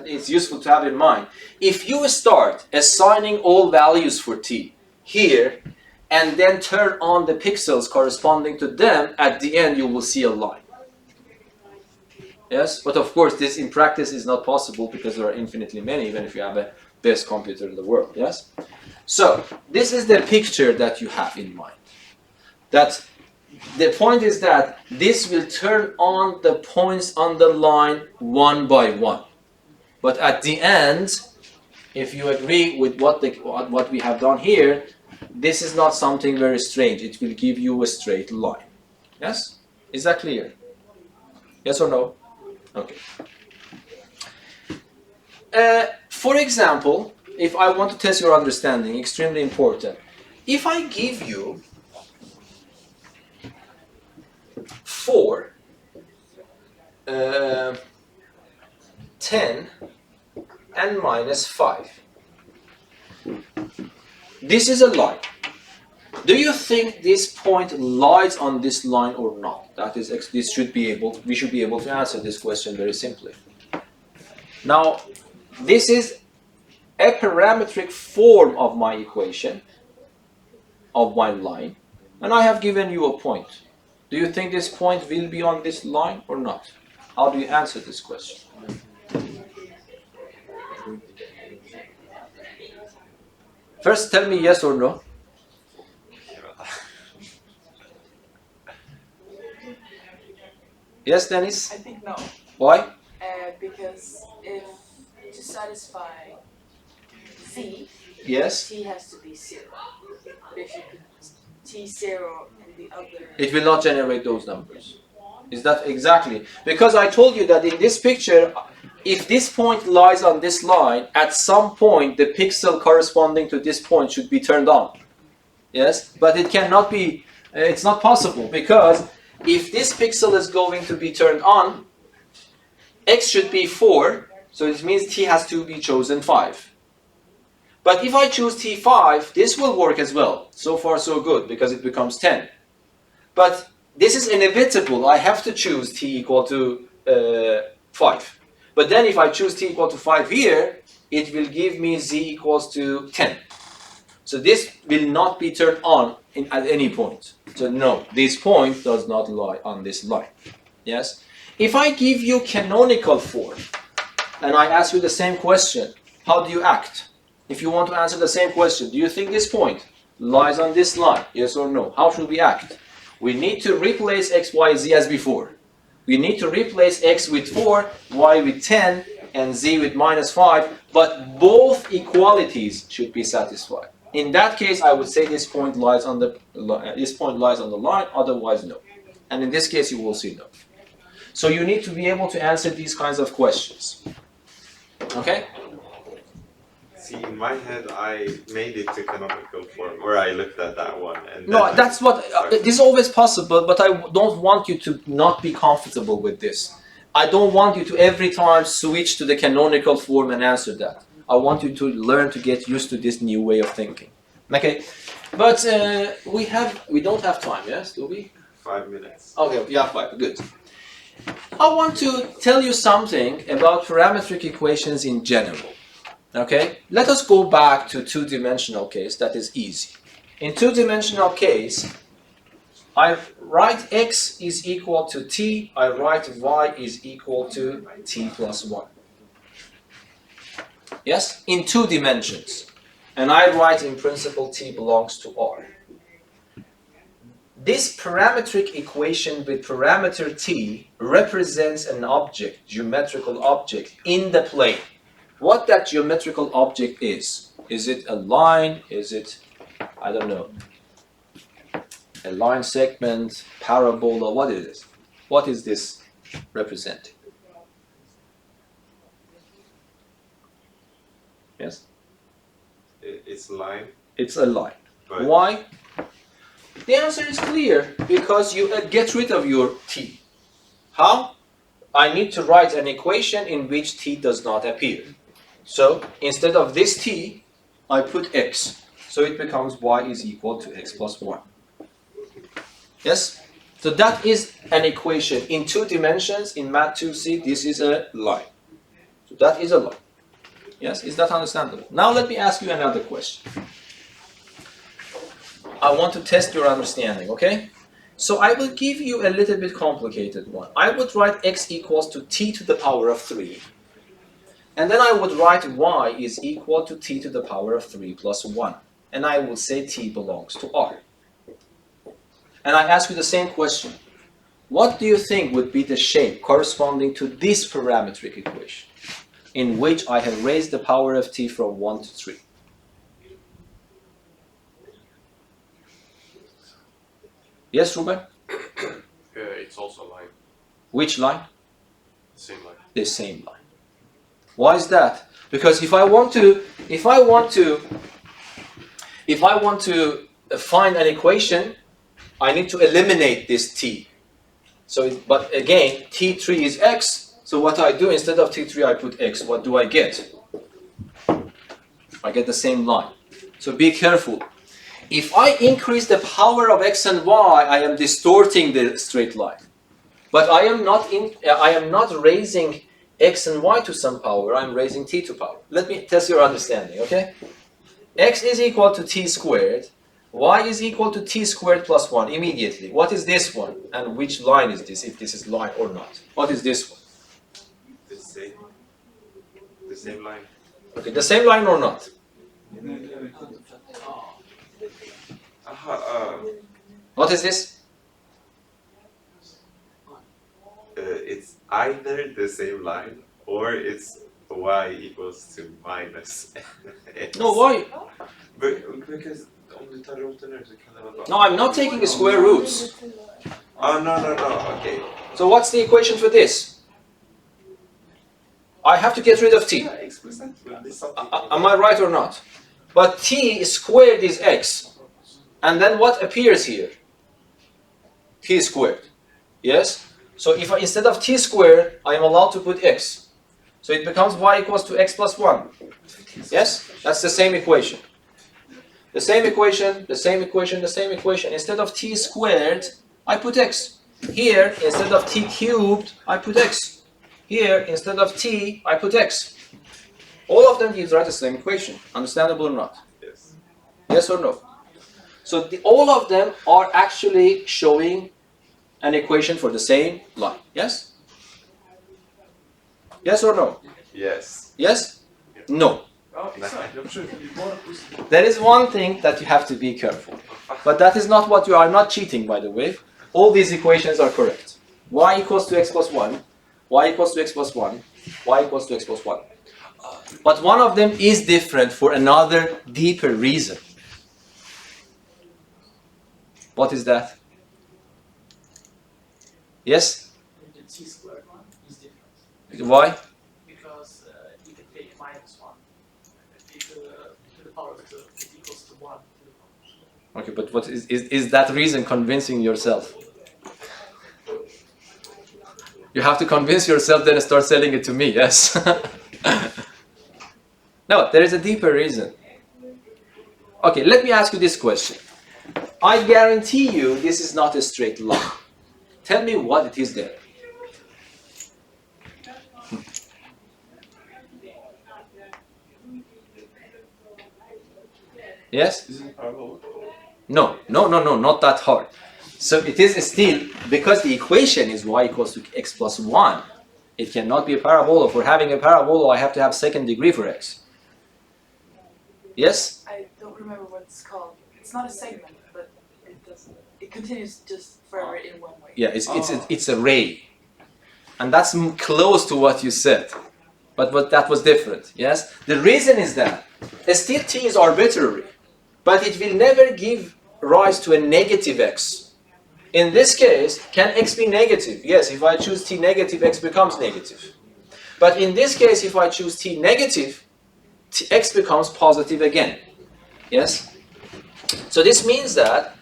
it's useful to have in mind. If you start assigning all values for t here, and then turn on the pixels corresponding to them, at the end you will see a line. Yes? But of course, this in practice is not possible because there are infinitely many, even if you have the best computer in the world. Yes? So, this is the picture that you have in mind. That the point is that this will turn on the points on the line one by one. But at the end, if you agree with what we have done here, this is not something very strange. It will give you a straight line. Yes? Is that clear? Yes or no? Okay. For example, if I want to test your understanding, extremely important. If I give you 4, 10, and minus 5. This is a line. Do you think this point lies on this line or not? That is, we should be able to answer this question very simply. Now, this is a parametric form of my equation, of my line, and I have given you a point. Do you think this point will be on this line or not? How do you answer this question? First, tell me yes or no. Yes, Dennis? I think no. Why? Because if to satisfy z, Yes. t has to be 0. If you put t0 and the other... It will not generate those numbers. Is that exactly? Because I told you that in this picture, if this point lies on this line, at some point the pixel corresponding to this point should be turned on. Yes? But it cannot be, it's not possible, because if this pixel is going to be turned on, x should be 4, so it means t has to be chosen 5. But if I choose t5, this will work as well. So far so good, because it becomes 10. But this is inevitable. I have to choose t equal to 5. But then if I choose t equal to 5 here, it will give me z equals to 10. So this will not be turned on at any point. So no, this point does not lie on this line. Yes? If I give you canonical form, and I ask you the same question, how do you act? If you want to answer the same question, do you think this point lies on this line? Yes or no? How should we act? We need to replace x, y, z as before. We need to replace x with 4, y with 10, and z with -5, but both equalities should be satisfied. In that case, I would say this point lies on the line, otherwise no. And in this case, you will see no. So you need to be able to answer these kinds of questions. Okay? See, in my head, I made it to canonical form, or I looked at that one. And No, then that's what, this is always possible, but I don't want you to not be comfortable with this. I don't want you to every time switch to the canonical form and answer that. I want you to learn to get used to this new way of thinking. Okay? But we don't have time, yes, do we? 5 minutes. Okay, yeah, 5, good. I want to tell you something about parametric equations in general. Okay, let us go back to two-dimensional case. That is easy. In two-dimensional case, I write x is equal to t. I write y is equal to t plus 1. Yes, in 2 dimensions. And I write in principle t belongs to R. This parametric equation with parameter t represents an object, geometrical object, in the plane. What that geometrical object is it a line? Is it, I don't know, a line segment, parabola? What is it? What is this representing? Yes? It's line. It's a line. But Why? The answer is clear, because you get rid of your t. How? I need to write an equation in which t does not appear. So instead of this t, I put x. So it becomes y is equal to x plus 1. Yes? So that is an equation in 2 dimensions. In Math 2C, this is a line. So that is a line. Yes? Is that understandable? Now let me ask you another question. I want to test your understanding, okay? So I will give you a little bit complicated one. I would write x equals to t to the power of 3. And then I would write y is equal to t to the power of 3 plus 1. And I will say t belongs to R. And I ask you the same question. What do you think would be the shape corresponding to this parametric equation, in which I have raised the power of t from 1 to 3? Yes, Ruben? It's also a line, Which line? the same line. The same line. Why is that? Because if I want to find an equation, I need to eliminate this t. So, but again, t3 is x. So what I do, instead of t3, I put x. What do I get? I get the same line. So be careful. If I increase the power of x and y, I am distorting the straight line. But I am not raising x and y to some power. I'm raising t to power. Let me test your understanding, okay? X is equal to t squared. Y is equal to t squared plus 1 immediately. What is this one? And which line is this, if this is line or not? What is this one? The same line. Okay, the same line or not? What is this? It's either the same line or it's y equals to minus x. No, why? Because om du tar roten nu så kan det vara bara... No, I'm not taking the square roots. Oh, no, okay. So what's the equation for this? I have to get rid of t. Am I right or not? But t squared is x. And then what appears here? T squared. Yes? So if I, instead of t squared, I am allowed to put x. So it becomes y equals to x plus 1. Yes? That's the same equation. The same equation, the same equation, the same equation. Instead of t squared, I put x. Here, instead of t cubed, I put x. Here, instead of t, I put x. All of them gives rise to the same equation. Understandable or not? Yes. Yes or no? So all of them are actually showing an equation for the same line. Yes? Yes or no? Yes. Yes? No. Ja, exakt. Jag försöker bli bara positiv. There is one thing that you have to be careful. But that is not what you are. I'm not cheating, by the way. All these equations are correct. Y equals to x plus 1. Y equals to x plus 1. Y equals to x plus 1. But one of them is different for another deeper reason. What is that? Yes? The t squared one is different. Why? Because you can take minus 1. To the power of 2, it equals to 1 to the power. Okay, but what is that reason convincing yourself? You have to convince yourself, then start selling it to me, yes? No, there is a deeper reason. Okay, let me ask you this question. I guarantee you this is not a straight line. Tell me what it is then. Yes? Is it parallel? No, not that hard. So it is still, because the equation is y equals to x plus 1, it cannot be a parabola. For having a parabola, I have to have second degree for x. Yes? I don't remember what it's called. It's not a segment, but it continues just forever in one way. Yeah, it's a ray. And that's close to what you said. But that was different, yes? The reason is that still t is arbitrary, but it will never give rise to a negative x. In this case, can x be negative? Yes, if I choose t negative, x becomes negative. But in this case, if I choose t negative, x becomes positive again. Yes? So this means that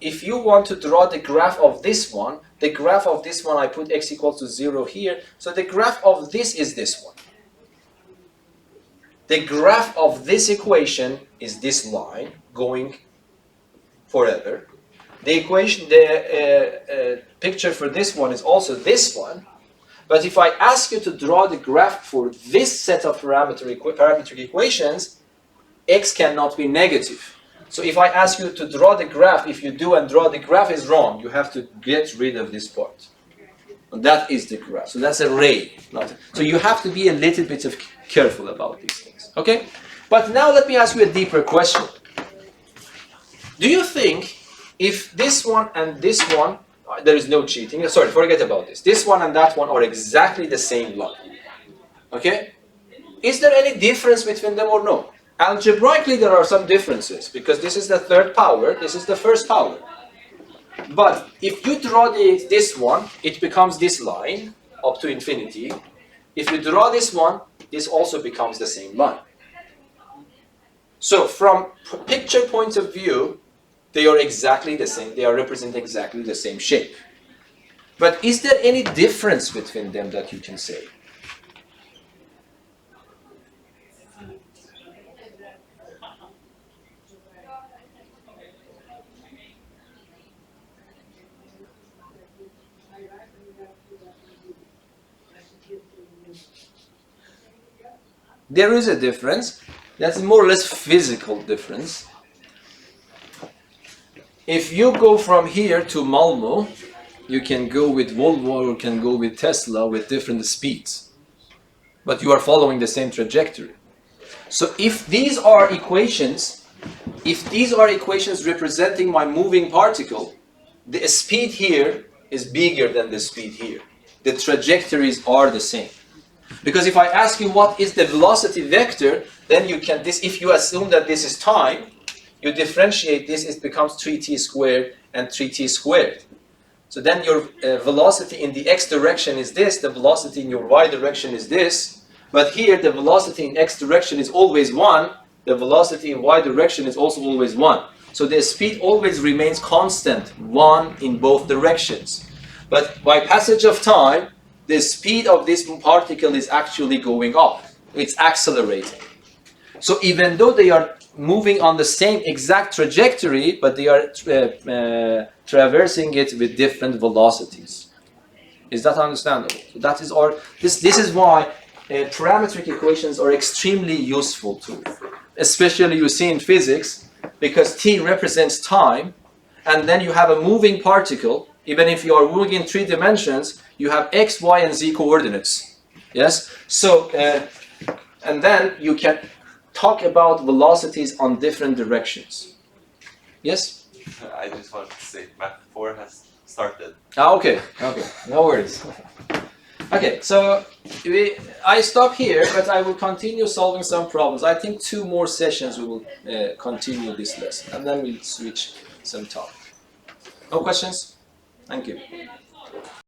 if you want to draw the graph of this one, I put x equals to 0 here. So the graph of this is this one. The graph of this equation is this line going forever. The equation, the picture for this one is also this one. But if I ask you to draw the graph for this set of parametric equations, x cannot be negative. So if I ask you to draw the graph, if you do and draw the graph is wrong, you have to get rid of this part. And that is the graph. So that's a ray. So you have to be a little bit careful about these things. Okay? But now let me ask you a deeper question. Do you think if this one and this one, there is no cheating, sorry, forget about this. This one and that one are exactly the same line. Okay? Is there any difference between them or no? Algebraically, there are some differences because this is the third power, this is the first power. But if you draw this one, it becomes this line up to infinity. If you draw this one, this also becomes the same line. So from picture point of view, they are exactly the same. They are representing exactly the same shape. But is there any difference between them that you can say? There is a difference. That's more or less physical difference. If you go from here to Malmö, you can go with Volvo or you can go with Tesla with different speeds. But you are following the same trajectory. So if these are equations representing my moving particle, the speed here is bigger than the speed here. The trajectories are the same. Because if I ask you what is the velocity vector, then you can, if you assume that this is time, you differentiate this, it becomes 3t squared and 3t squared. So then your velocity in the x direction is this, the velocity in your y direction is this, but here the velocity in x direction is always 1, the velocity in y direction is also always 1. So the speed always remains constant, 1 in both directions. But by passage of time, the speed of this particle is actually going up. It's accelerating. So even though they are moving on the same exact trajectory, but they are traversing it with different velocities. Is that understandable? So that is this is why parametric equations are extremely useful too. Especially you see in physics, because t represents time, and then you have a moving particle. Even if you are moving in 3 dimensions, you have x, y, and z coordinates. Yes? So, and then you can talk about velocities on different directions. Yes? I just wanted to say Math 4 has started. Okay, no worries. Okay, so I stop here, but I will continue solving some problems. I think 2 more sessions we will continue this lesson, and then we'll switch some topic. No questions? Thank you.